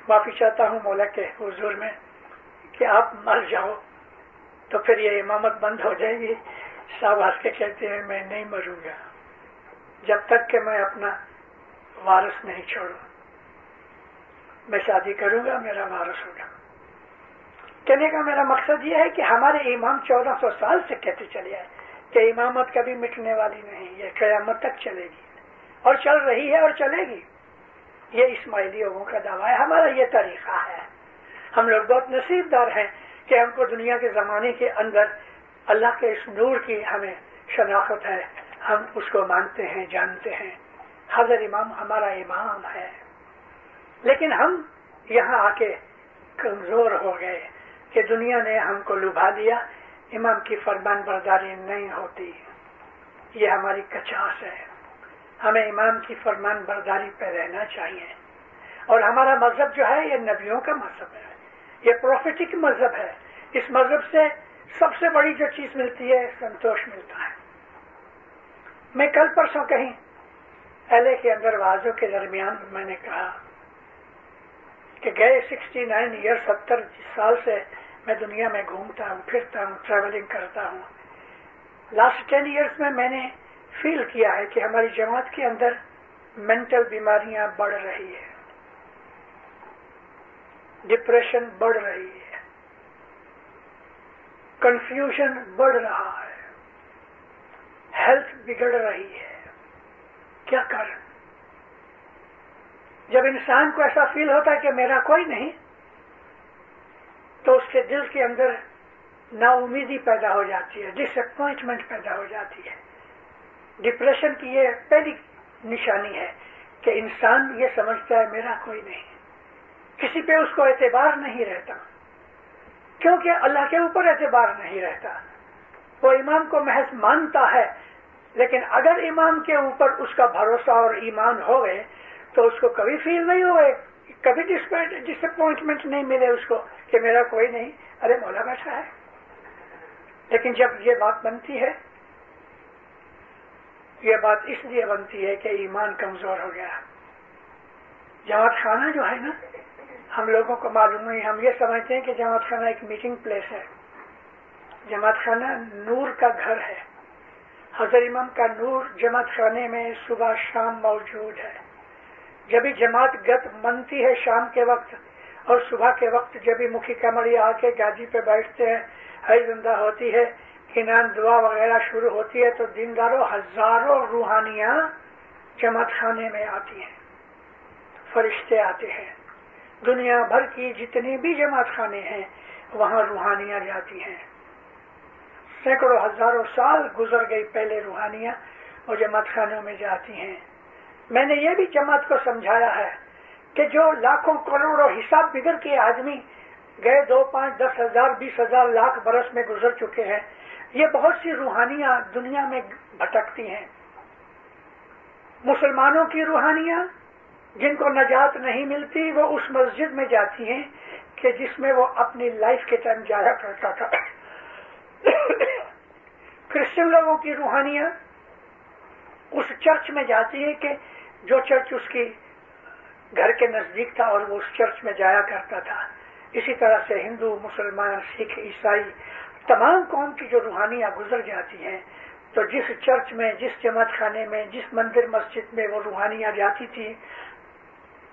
माफी चाहता हूँ मौला के हुजूर में, कि आप मर जाओ तो फिर ये इमामत बंद हो जाएगी। शाबाश के कहते हैं मैं नहीं मरूंगा जब तक कि मैं अपना वारिस नहीं छोड़ूं। मैं शादी करूंगा, मेरा वारिस होगा। कहने का मेरा मकसद ये है कि हमारे इमाम 1400 साल से कहते चले आए कि इमामत कभी मिटने वाली नहीं, ये क़यामत तक चलेगी और चल रही है और चलेगी। ये इस्माइली लोगों का दावा है, हमारा ये तरीका है। हम लोग बहुत नसीबदार हैं कि हमको दुनिया के ज़माने के अंदर अल्लाह के इस नूर की हमें शनाख्त है, हम उसको मानते हैं, जानते हैं। हज़रत इमाम हमारा इमाम है, लेकिन हम यहाँ आके कमज़ोर हो गए कि दुनिया ने हमको लुभा लिया। इमाम की फरमान बरदारी नहीं होती, ये हमारी कचास है। हमें इमाम की फरमान बरदारी पे रहना चाहिए। और हमारा मजहब जो है ये नबियों का मजहब है, ये प्रोफेटिक मजहब है। इस मजहब से सबसे बड़ी जो चीज मिलती है, संतोष मिलता है। मैं कल परसों कहीं एलए के अंदर वाजों के दरमियान मैंने कहा कि गए 69 ईयर 70 साल से मैं दुनिया में घूमता हूँ, फिरता हूँ, ट्रैवलिंग करता हूँ। लास्ट 10 ईयर्स में मैंने फील किया है कि हमारी जमात के अंदर मेंटल बीमारियां बढ़ रही है, डिप्रेशन बढ़ रही है। कंफ्यूजन बढ़ रहा है, हेल्थ बिगड़ रही है। क्या कारण? जब इंसान को ऐसा फील होता है कि मेरा कोई नहीं, तो उसके दिल के अंदर नाउमीदी पैदा हो जाती है, डिसअपॉइंटमेंट पैदा हो जाती है। डिप्रेशन की ये पहली निशानी है कि इंसान ये समझता है मेरा कोई नहीं, किसी पे उसको एतबार नहीं रहता, क्योंकि अल्लाह के ऊपर एतबार नहीं रहता। वो इमाम को महज मानता है, लेकिन अगर इमाम के ऊपर उसका भरोसा और ईमान हो गए तो उसको कभी फील नहीं हुए, कभी डिसअपॉइंटमेंट नहीं मिले उसको कि मेरा कोई नहीं, अरे मौला बैठा है। लेकिन जब ये बात बनती है, ये बात इसलिए बनती है कि ईमान कमजोर हो गया। जमात खाना जो है ना, हम लोगों को मालूम नहीं, हम ये समझते हैं कि जमात खाना एक मीटिंग प्लेस है। जमात खाना नूर का घर है। हजरत इमाम का नूर जमात खाने में सुबह शाम मौजूद है। जब भी जमात गत बनती है शाम के वक्त, और सुबह के वक्त जब भी मुखी कमरी आके गाजी पे बैठते हैं, हई जिंदा होती है, किनान दुआ वगैरह शुरू होती है, तो दिनदारों हजारों रूहानियां जमात खाने में आती हैं, फरिश्ते आते हैं। दुनिया भर की जितनी भी जमात खाने हैं वहां रूहानियां जाती हैं। सैकड़ों हजारों साल गुजर गई पहले रूहानियां और जमात खानों में जाती हैं। मैंने ये भी जमात को समझाया है कि जो लाखों करोड़ों हिसाब बिगड़ के आदमी गए 2, 5, 10 हजार 20 हजार लाख बरस में गुजर चुके हैं, ये बहुत सी रूहानियां दुनिया में भटकती हैं। मुसलमानों की रूहानियां जिनको नजात नहीं मिलती, वो उस मस्जिद में जाती हैं कि जिसमें वो अपनी लाइफ के टाइम जाया करता था। क्रिश्चियन लोगों की रूहानियां उस चर्च में जाती है कि जो चर्च उसकी घर के नजदीक था और वो उस चर्च में जाया करता था। इसी तरह से हिंदू, मुसलमान, सिख, ईसाई, तमाम कौम की जो रूहानियां गुजर जाती हैं, तो जिस चर्च में, जिस जमात खाने में, जिस मंदिर मस्जिद में वो रूहानियां जाती थी,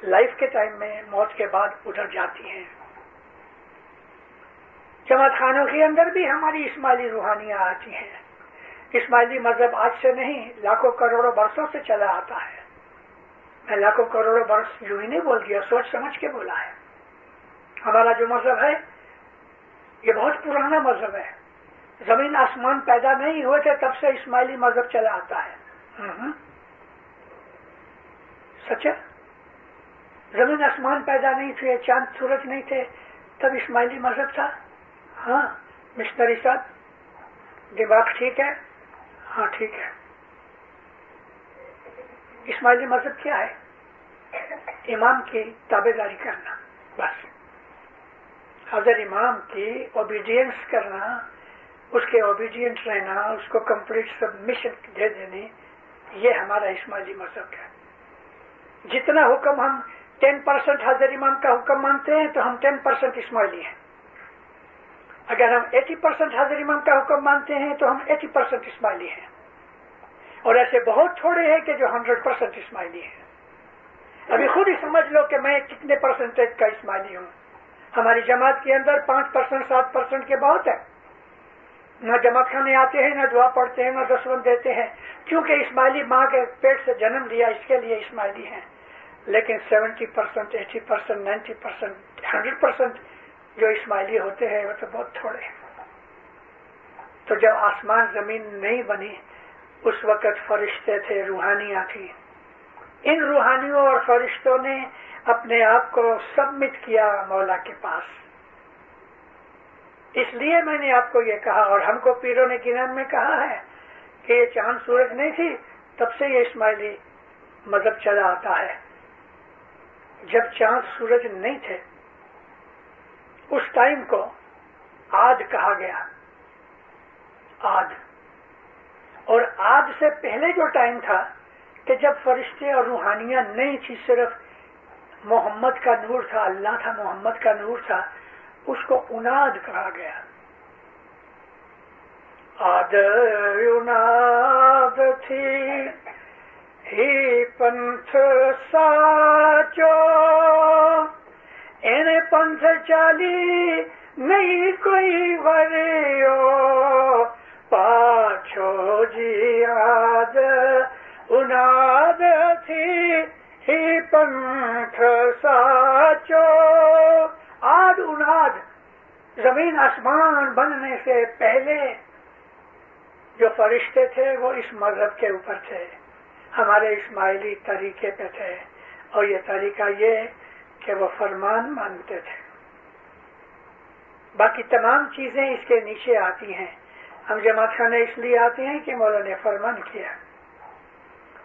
लाइफ के टाइम में, मौत के बाद उधर जाती हैं। जमात खानों के अंदर भी हमारी इस्माइली रूहानियां आती हैं। इस्माइली मजहब आज से नहीं, लाखों करोड़ों बरसों से चला आता है। मैं लाखों करोड़ों बरस यूं ही नहीं बोल दिया, सोच समझ के बोला है। हमारा जो मजहब है ये बहुत पुराना मजहब है। जमीन आसमान पैदा नहीं हुए थे तब से इस्माइली मजहब चला आता है। सच है, जमीन आसमान पैदा नहीं थे, चांद सूरज नहीं थे, तब इस्माइली मजहब था। हाँ मिशनरी साहब, दिमाग ठीक है? हाँ ठीक है। इस्माइली मजहब क्या है? इमाम की ताबेदारी करना, बस। हजरत इमाम की ओबीडियंस करना, उसके ओबीडियंट रहना, उसको कंप्लीट सबमिशन दे देने, ये हमारा इस्माइली मजहब है। जितना हुक्म हम 10% हजरत इमाम का हुक्म मानते हैं तो हम 10% इस्माइली हैं। अगर हम 80% हजरत इमाम का हुक्म मानते हैं तो हम 80% इस्माइली हैं। और ऐसे बहुत थोड़े हैं कि जो 100% इस्माइली हैं। अभी खुद ही समझ लो कि मैं कितने परसेंटेज का इस्माइली हूँ। हमारी जमात के अंदर 5%, 7% के बहुत है। न जमात खाने आते हैं, न दुआ पढ़ते हैं, न दसवंत देते हैं, क्योंकि इस्माइली माँ के पेट से जन्म लिया, इसके लिए इस्माइली हैं। लेकिन 70%, 80%, 90%, 100% जो इस्माइली होते हैं वो तो बहुत थोड़े हैं। तो जब आसमान जमीन नहीं बनी उस वक्त फरिश्ते थे, रूहानियां थी। इन रूहानियों और फरिश्तों ने अपने आप को सबमिट किया मौला के पास। इसलिए मैंने आपको ये कहा, और हमको पीरों ने किनान में कहा है कि ये चांद सूरज नहीं थी तब से ये इस्माइली मजहब चला आता है। जब चांद सूरज नहीं थे उस टाइम को आद कहा गया, आद। और आद से पहले जो टाइम था कि जब फरिश्ते और रूहानियां नहीं थी, सिर्फ मोहम्मद का नूर था, अल्लाह था, मोहम्मद का नूर था, उसको उनाद कहा गया। आद उनाद थी ही पंथ साचो, एने पंथ चाली नहीं कोई वरियो पाछो जी आद उनाद थी ही पंथ साचो। आद उनाद जमीन आसमान बनने से पहले जो फरिश्ते थे वो इस मजहब के ऊपर थे, हमारे इस्माइली तरीके पे थे। और ये तरीका ये कि वो फरमान मानते थे। बाकी तमाम चीजें इसके नीचे आती हैं। हम जमात खाने इसलिए आते हैं कि मौला ने फरमान किया।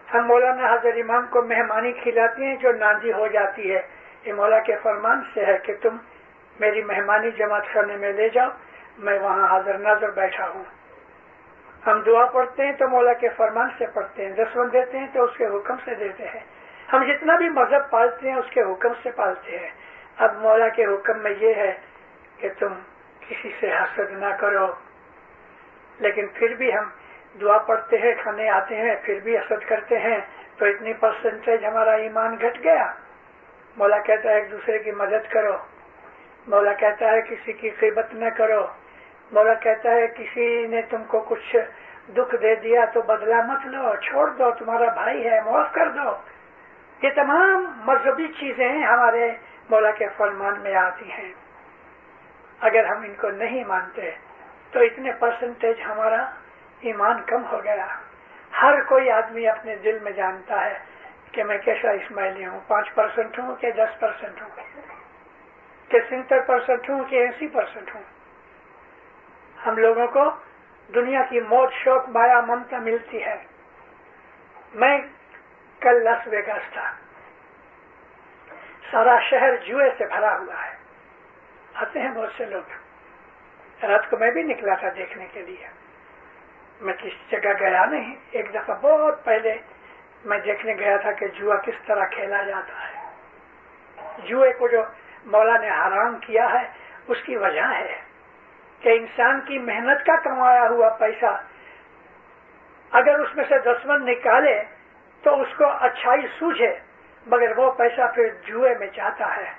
हम मौलाना हजर इमाम को मेहमानी खिलाते हैं जो नांदी हो जाती है, ये मौला के फरमान से है कि तुम मेरी मेहमानी जमात खाने में ले जाओ, मैं वहां हाजिर नाजर बैठा हूं। हम दुआ पढ़ते हैं तो मौला के फरमान से पढ़ते हैं, दसवन देते हैं तो उसके हुक्म से देते हैं। हम जितना भी मजहब पालते हैं उसके हुक्म से पालते हैं। अब मौला के हुक्म में ये है कि तुम किसी से हसद ना करो, लेकिन फिर भी हम दुआ पढ़ते हैं, खाने आते हैं, फिर भी हसद करते हैं, तो इतनी परसेंटेज हमारा ईमान घट गया। मौला कहता है एक दूसरे की मदद करो, मौला कहता है किसी की ग़ीबत न करो, मौला कहता है किसी ने तुमको कुछ दुख दे दिया तो बदला मत लो, छोड़ दो, तुम्हारा भाई है, माफ कर दो। ये तमाम मजहबी चीजें हमारे मौला के फरमान में आती हैं। अगर हम इनको नहीं मानते तो इतने परसेंटेज हमारा ईमान कम हो गया। हर कोई आदमी अपने दिल में जानता है कि मैं कैसा इस्माइली हूँ, 5% हूँ कि 10% हूँ, कि 70% हूँ कि 80% हूँ। हम लोगों को दुनिया की मौज शौक माया ममता मिलती है। मैं कल लास वेगास था, सारा शहर जुए से भरा हुआ है, आते हैं बहुत से लोग। रात को मैं भी निकला था देखने के लिए। मैं किसी जगह गया नहीं, एक दफा बहुत पहले मैं देखने गया था कि जुआ किस तरह खेला जाता है। जुए को जो मौला ने हराम किया है उसकी वजह है कि इंसान की मेहनत का कमाया हुआ पैसा अगर उसमें से 10 निकाले तो उसको अच्छाई सूझे, मगर वो पैसा फिर जुए में जाता है,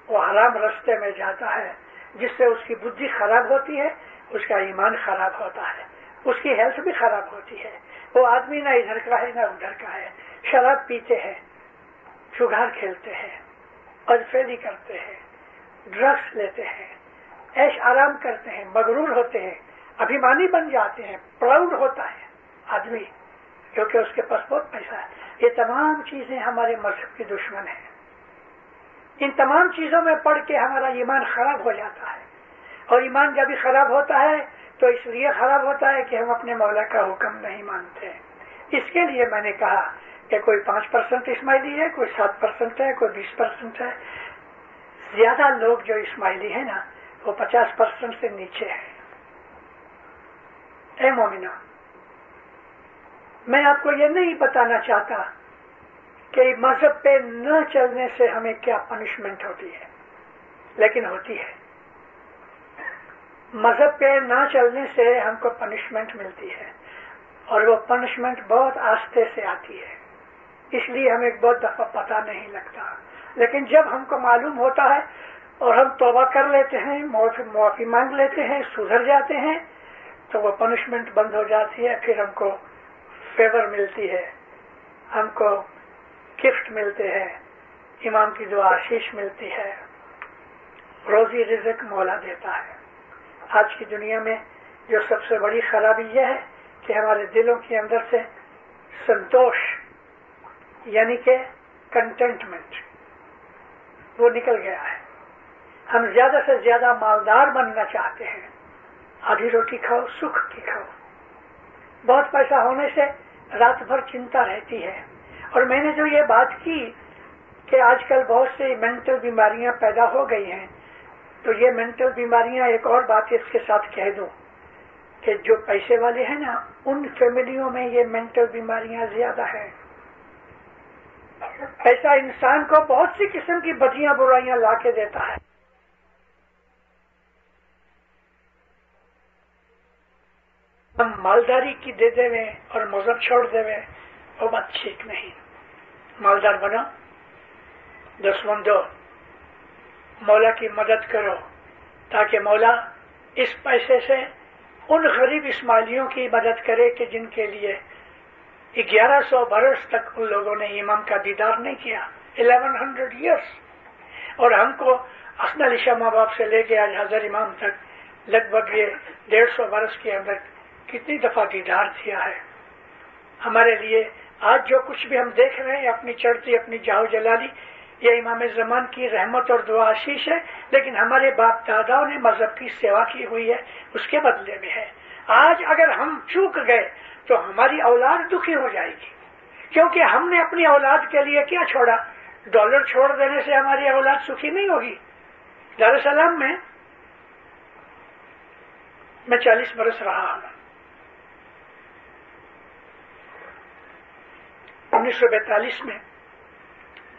वो हराम रास्ते में जाता है, जिससे उसकी बुद्धि खराब होती है, उसका ईमान खराब होता है, उसकी हेल्थ भी खराब होती है। वो आदमी ना इधर का है ना उधर का है, शराब पीते हैं, जुगार खेलते हैं, अजफेली करते हैं, ड्रग्स लेते हैं, ऐश आराम करते हैं, मगरूर होते हैं, अभिमानी बन जाते हैं, प्राउड होता है आदमी क्योंकि उसके पास बहुत पैसा है। ये तमाम चीजें हमारे मजहब की दुश्मन है। इन तमाम चीजों में पढ़ के हमारा ईमान खराब हो जाता है, और ईमान जब भी खराब होता है तो इसलिए खराब होता है कि हम अपने मौला का हुक्म नहीं मानते। इसके लिए मैंने कहा कि कोई 5% इस्माइली है, कोई 7% है, कोई 20% है। ज्यादा लोग जो इस्माइली है ना वो 50% से नीचे है। ऐ मोमिनो, मैं आपको ये नहीं बताना चाहता कि मजहब पे न चलने से हमें क्या पनिशमेंट होती है, लेकिन होती है। मजहब पे न चलने से हमको पनिशमेंट मिलती है, और वो पनिशमेंट बहुत आस्ते से आती है, इसलिए हमें बहुत दफा पता नहीं लगता। लेकिन जब हमको मालूम होता है और हम तौबा कर लेते हैं, माफी मांग लेते हैं, सुधर जाते हैं, तो वो पनिशमेंट बंद हो जाती है। फिर हमको फेवर मिलती है, हमको गिफ्ट मिलते हैं, इमाम की दुआ आशीष मिलती है, रोजी रिज़्क मौला देता है। आज की दुनिया में जो सबसे बड़ी खराबी यह है कि हमारे दिलों के अंदर से संतोष यानी कि कंटेंटमेंट वो निकल गया है। हम ज्यादा से ज्यादा मालदार बनना चाहते हैं, आधी रोटी खाओ, सुख की खाओ। बहुत पैसा होने से रात भर चिंता रहती है। और मैंने जो ये बात की कि आजकल बहुत सी मेंटल बीमारियां पैदा हो गई हैं, तो ये मेंटल बीमारियां, एक और बात इसके साथ कह दूं कि जो पैसे वाले हैं ना, उन फैमिलियों में ये मेंटल बीमारियां ज्यादा है। पैसा इंसान को बहुत सी किस्म की बदियां बुराइयां ला के देता है। हम मालदारी की दे देवे और मजहब छोड़ देवे, वो बात ठीक नहीं। मालदार बनो, दसवन दो, मौला की मदद करो, تاکہ مولا اس پیسے سے ان غریب اسماعیلیوں کی مدد کرے کہ جن کے لیے 1100 برس تک ان لوگوں نے امام کا دیدار نہیں کیا، 1100 ایئرس، اور ہم کو حسن علی شاہ ماں باپ سے لے کے آج حضرت امام تک لگ بھگ یہ 150 برس کے اندر کتنی دفعہ دیدار دیا ہے ہمارے لیے۔ آج جو کچھ بھی ہم دیکھ رہے ہیں، اپنی چڑھتی اپنی جاہو جلالی، یہ امام زمان کی رحمت اور دعا آشیش ہے، لیکن ہمارے باپ داداؤں نے مذہب کی سیوا کی ہوئی ہے، اس کے بدلے میں ہے۔ آج اگر ہم چوک گئے تو ہماری اولاد دکھی ہو جائے گی، کیونکہ ہم نے اپنی اولاد کے لیے کیا چھوڑا؟ ڈالر چھوڑ دینے سے ہماری اولاد سکھی نہیں ہوگی۔ دار السلام میں 40 برس رہا ہوں۔ 1942 میں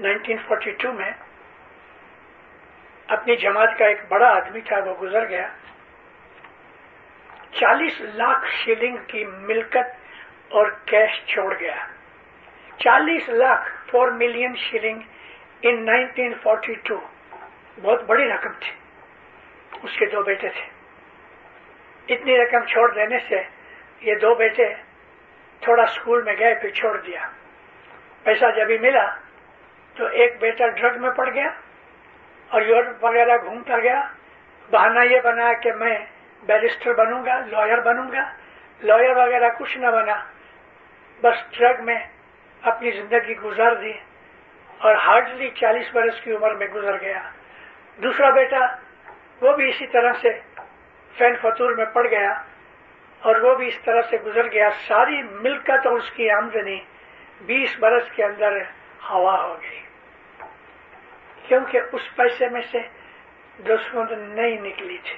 1942 میں اپنی جماعت کا ایک بڑا آدمی تھا، وہ گزر گیا۔ 40 لاکھ شلنگ کی ملکت اور کیش چھوڑ گیا۔ 40 لاکھ 4 ملین شلنگ ان 1942 بہت بڑی رقم تھی۔ اس کے 2 بیٹے تھے۔ اتنی رقم چھوڑ دینے سے یہ 2 بیٹے تھوڑا اسکول میں گئے، پھر چھوڑ دیا۔ پیسہ جب ہی ملا تو ایک بیٹا ڈرگ میں پڑ گیا اور یورپ وغیرہ گھومتا گیا۔ بہانہ یہ بنا کہ میں بیرسٹر بنوں گا، لائر بنوں گا۔ لائر وغیرہ کچھ نہ بنا، بس ڈرگ میں اپنی زندگی گزار دی اور ہارڈلی 40 برس کی عمر میں گزر گیا۔ دوسرا بیٹا وہ بھی اسی طرح سے فین فطور میں پڑ گیا اور وہ بھی اس طرح سے گزر گیا۔ ساری ملکت اور اس کی آمدنی 20 برس کے اندر ہوا ہو گئی، کیونکہ اس پیسے میں سے دشمن نہیں نکلی تھی۔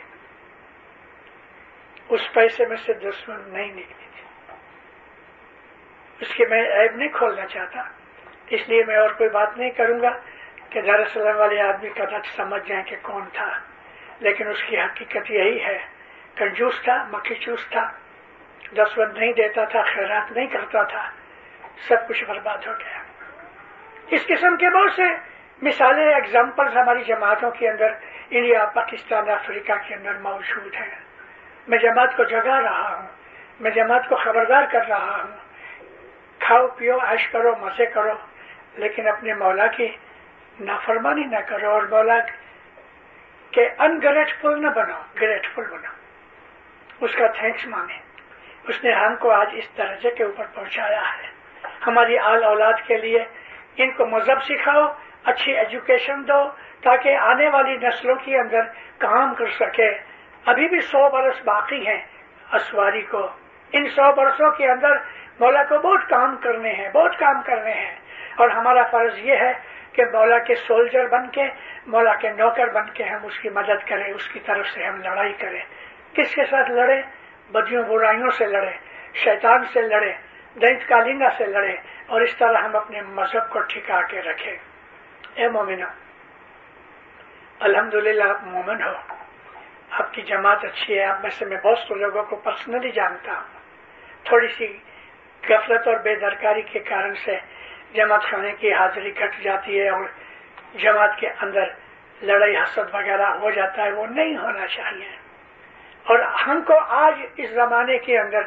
اس پیسے میں سے دشمن نہیں نکلی تھی۔ اس کے میں عیب نہیں کھولنا چاہتا، اس لیے میں اور کوئی بات نہیں کروں گا کہ دار السلام والے آدمی کا رد سمجھ جائیں کہ کون تھا، لیکن اس کی حقیقت یہی ہے۔ کنجوس تھا، مکھی چوس تھا، دشمن نہیں دیتا تھا، خیرات نہیں کرتا تھا، سب کچھ برباد ہو گیا۔ اس قسم کے بہت سے مثالیں، ایگزامپلز ہماری جماعتوں کے اندر، انڈیا، پاکستان، افریقہ کے اندر موجود ہیں۔ میں جماعت کو جگا رہا ہوں، میں جماعت کو خبردار کر رہا ہوں، کھاؤ پیو عیش کرو، مزے کرو، لیکن اپنے مولا کی نافرمانی نہ کرو اور مولا کہ انگریٹفل نہ بنو، گریٹفل بنو، اس کا تھینکس مانگے۔ اس نے ہم کو آج اس درجے کے اوپر پہنچایا ہے۔ ہماری آل اولاد کے لیے ان کو مذہب سکھاؤ، اچھی ایجوکیشن دو تاکہ آنے والی نسلوں کے اندر کام کر سکے۔ ابھی بھی 100 برس باقی ہیں اسواری کو۔ ان 100 برسوں کے اندر مولا کو بہت کام کرنے ہیں، بہت کام کرنے ہیں، اور ہمارا فرض یہ ہے کہ مولا کے سولجر بن کے، مولا کے نوکر بن کے ہم اس کی مدد کریں، اس کی طرف سے ہم لڑائی کریں۔ کس کے ساتھ لڑیں؟ بدیوں برائیوں سے لڑیں، شیطان سے لڑیں، دینت کالینہ سے لڑیں، اور اس طرح ہم اپنے مذہب کو ٹھکا کے رکھیں۔ اے مومنو، الحمدللہ آپ مومن ہو، آپ کی جماعت اچھی ہے۔ آپ میں سے میں بہت سے لوگوں کو پرسنلی جانتا ہوں۔ تھوڑی سی غفلت اور بے درکاری کے کارن سے جماعت خانے کی حاضری گھٹ جاتی ہے اور جماعت کے اندر لڑائی حسد وغیرہ ہو جاتا ہے، وہ نہیں ہونا چاہیے۔ اور ہم کو آج اس زمانے کے اندر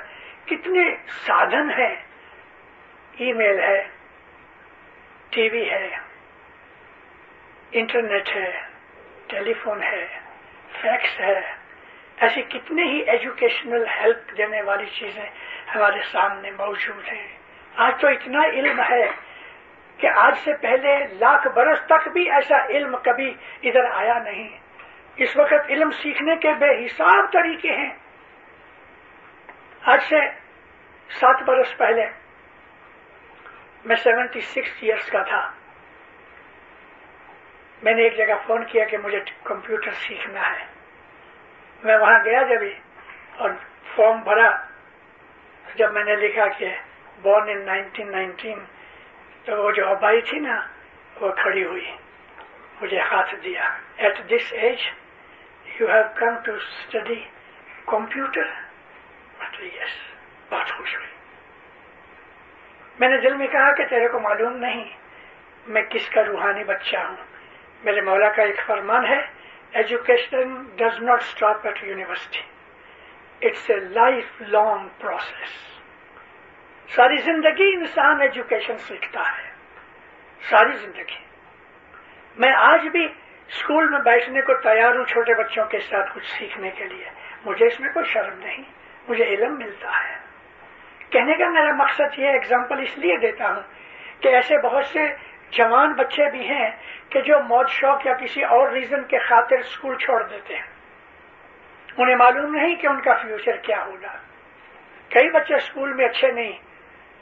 کتنے سادھن ہیں، ای میل ہے، ٹی وی ہے، انٹرنیٹ ہے، ٹیلی فون ہے، فیکس ہے، ایسی کتنے ہی ایجوکیشنل ہیلپ دینے والی چیزیں ہمارے سامنے موجود ہیں۔ آج تو اتنا علم ہے کہ آج سے پہلے 1,00,000 برس تک بھی ایسا علم کبھی ادھر آیا نہیں۔ اس وقت علم سیکھنے کے بے حساب طریقے ہیں۔ آج سے 7 برس پہلے میں 76 ایئرس کا تھا۔ میں نے ایک جگہ فون کیا کہ مجھے کمپیوٹر سیکھنا ہے۔ میں وہاں گیا جب اور فارم بھرا، جب میں نے لکھا کہ بورن ان 1919 تو وہ جو ابائی تھی نا وہ کھڑی ہوئی، مجھے ہاتھ دیا۔ At this age you have come to study computer? Yes, بہت خوش ہوئی۔ میں نے دل میں کہا کہ تیرے کو معلوم نہیں میں کس کا روحانی بچہ ہوں۔ میرے مولا کا ایک فرمان ہے Education does not stop at university. It's a lifelong process. सारी जिंदगी इंसान एजुकेशन सीखता है, सारी जिंदगी। मैं आज भी स्कूल में बैठने को तैयार हूं छोटे बच्चों के साथ कुछ सीखने के लिए। मुझे इसमें कोई शर्म नहीं, मुझे इल्म मिलता है। कहने का मेरा मकसद ये एग्जाम्पल इसलिए देता हूं कि ऐसे बहुत से जवान बच्चे भी हैं कि जो मौज शौक या किसी और रीजन के खातिर स्कूल छोड़ देते हैं। उन्हें मालूम नहीं कि उनका फ्यूचर क्या होगा। कई बच्चे स्कूल में अच्छे नहीं,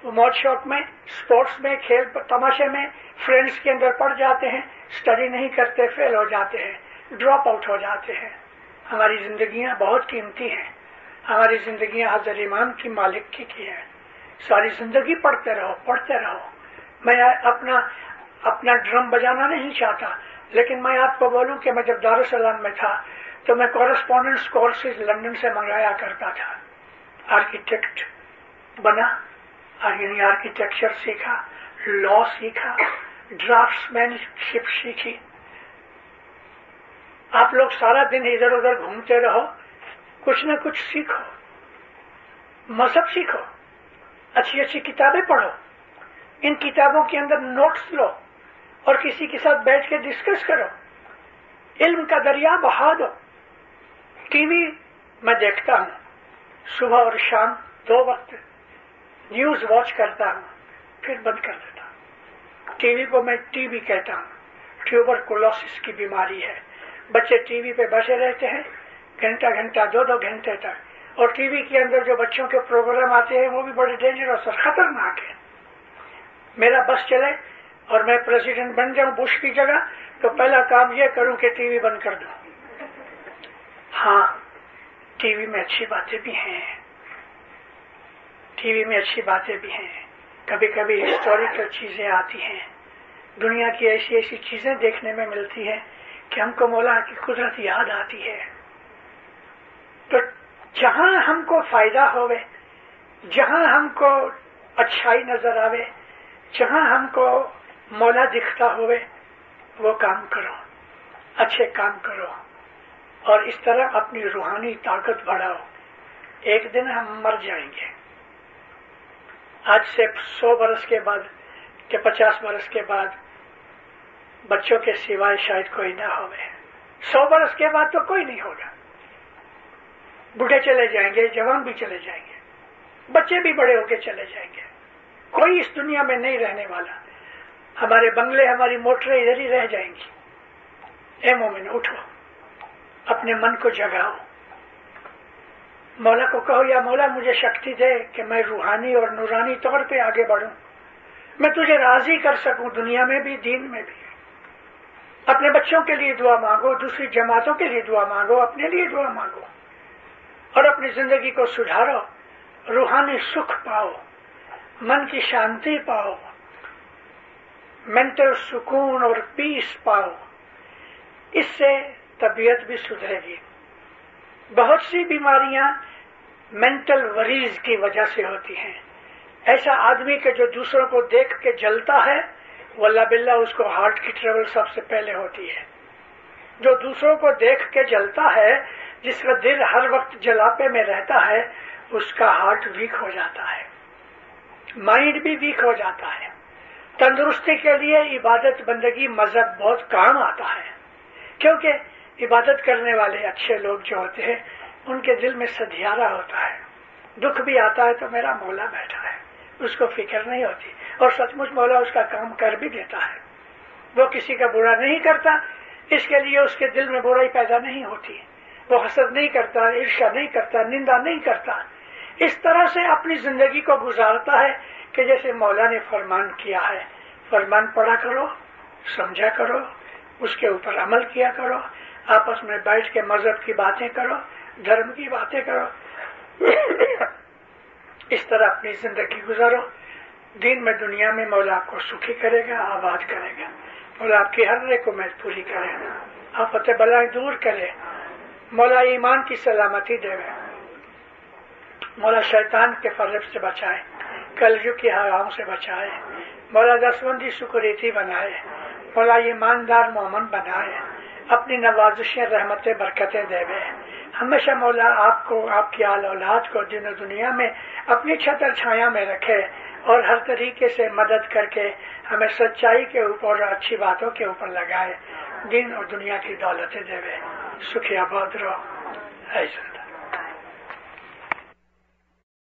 वो मौज शौक में, स्पोर्ट्स में, खेल तमाशे में, फ्रेंड्स के अंदर पड़ जाते हैं, स्टडी नहीं करते, फेल हो जाते हैं, ड्रॉप आउट हो जाते हैं। हमारी जिंदगियां बहुत कीमती हैं, हमारी जिंदगियां हज़रत इमाम की मालिक की है। सारी जिंदगी पढ़ते रहो, पढ़ते रहो। मैं अपना ड्रम बजाना नहीं चाहता, लेकिन मैं आपको बोलूं कि मैं जब दारुसलाम में था तो मैं कॉरेस्पॉन्डेंस कोर्सेज लंदन से मंगाया करता था। आर्किटेक्ट बना, यानी आर्किटेक्चर सीखा, लॉ सीखा, ड्राफ्ट्समैनशिप सीखी। आप लोग सारा दिन इधर उधर घूमते रहो, कुछ न कुछ सीखो, मजहब सीखो, अच्छी अच्छी किताबें पढ़ो, इन किताबों के अंदर नोट्स लो और किसी के साथ बैठ के डिस्कस करो, इल्म का दरिया बहा दो। टीवी मैं देखता हूं, सुबह और शाम 2 वक्त न्यूज वॉच करता हूं, फिर बंद कर देता हूं। टीवी को मैं टीबी कहता हूं, ट्यूबरकुलोसिस की बीमारी है। बच्चे टीवी पे बैठे रहते हैं घंटा घंटा, 2-2 घंटे तक, और टीवी के अंदर जो बच्चों के प्रोग्राम आते हैं वो भी बड़े डेंजरस और खतरनाक है। मेरा बस चले और मैं प्रेसिडेंट बन जाऊं बुश की जगह, तो पहला काम ये करूं कि टीवी बंद कर दूं। हाँ, टीवी में अच्छी बातें भी हैं, टीवी में अच्छी बातें भी हैं। कभी कभी हिस्टोरिकल चीजें आती हैं, दुनिया की ऐसी ऐसी चीजें देखने में मिलती हैं कि हमको मौला की कुदरत याद आती है। तो जहां हमको फायदा होवे, जहां हमको अच्छाई नजर आवे, जहां हमको मौला दिखता होवे, वो काम करो, अच्छे काम करो, और इस तरह अपनी रूहानी ताकत बढ़ाओ। एक दिन हम मर जाएंगे। आज से 100 बरस के बाद के 50 बरस के बाद बच्चों के सिवाय शायद कोई ना होवे। 100 बरस के बाद तो कोई नहीं होगा। बूढ़े चले जाएंगे, जवान भी चले जाएंगे, बच्चे भी बड़े होके चले जाएंगे, कोई इस दुनिया में नहीं रहने वाला। हमारे बंगले, हमारी मोटरें इधर ही रह जाएंगी। ए मोमिन, उठो, अपने मन को जगाओ, मौला को कहो, या मौला मुझे शक्ति दे कि मैं रूहानी और नूरानी तौर पे आगे बढ़ूं, मैं तुझे राजी कर सकूं दुनिया में भी, दीन में भी। अपने बच्चों के लिए दुआ मांगो, दूसरी जमातों के लिए दुआ मांगो, अपने लिए दुआ मांगो, और अपनी जिंदगी को सुधारो, रूहानी सुख पाओ, मन की शांति पाओ, मेंटल सुकून और पीस पाओ। इससे तबीयत भी सुधरेगी। बहुत सी बीमारियां मेंटल वरीज की वजह से होती हैं। ऐसा आदमी के जो दूसरों को देख के जलता है, वल्लाह बिल्लाह उसको हार्ट की ट्रबल सबसे पहले होती है। जो दूसरों को देख के जलता है, जिसका दिल हर वक्त जलापे में रहता है, उसका हार्ट वीक हो जाता है, माइंड भी वीक हो जाता है। तंदुरुस्ती के लिए इबादत बंदगी मजहब बहुत काम आता है, क्योंकि इबादत करने वाले अच्छे लोग जो होते हैं उनके दिल में सधियारा होता है। दुख भी आता है तो मेरा मौला बैठा है, उसको फिक्र नहीं होती, और सचमुच मौला उसका काम कर भी देता है। वो किसी का बुरा नहीं करता, इसके लिए उसके दिल में बुराई पैदा नहीं होती। वो हसद नहीं करता, ईर्ष्या नहीं करता, निंदा नहीं करता। इस तरह से अपनी जिंदगी को गुजारता है कि जैसे मौला ने फरमान किया है। फरमान पढ़ा करो, समझा करो, उसके ऊपर अमल किया करो, आपस में बैठ के मजहब की बातें करो, धर्म की बातें करो। इस तरह अपनी जिंदगी गुजारो। दीन में, दुनिया में मौला आपको सुखी करेगा, आबाद करेगा। मौला आपकी हर रिक्वायरमेंट पूरी करेगा, आफत बलाएं दूर करे। मौला ईमान की सलामती देवे। मौला शैतान के फरेब से बचाए, कलयुग की हवाओं से बचाए। मौला दसबंदी सुकुरीति बनाए। मौला ईमानदार मोमन बनाए। اپنی نوازشیں رحمتیں برکتیں دے. ہمیشہ مولا آپ کو آپ کی آل اولاد کو دین و دنیا میں اپنی چھتر چھایا میں رکھے اور ہر طریقے سے مدد کر کے ہمیں سچائی کے اوپر اور اچھی باتوں کے اوپر لگائے. دین اور دنیا کی دولتیں دے. سکھی آباد رہو. اے زندہ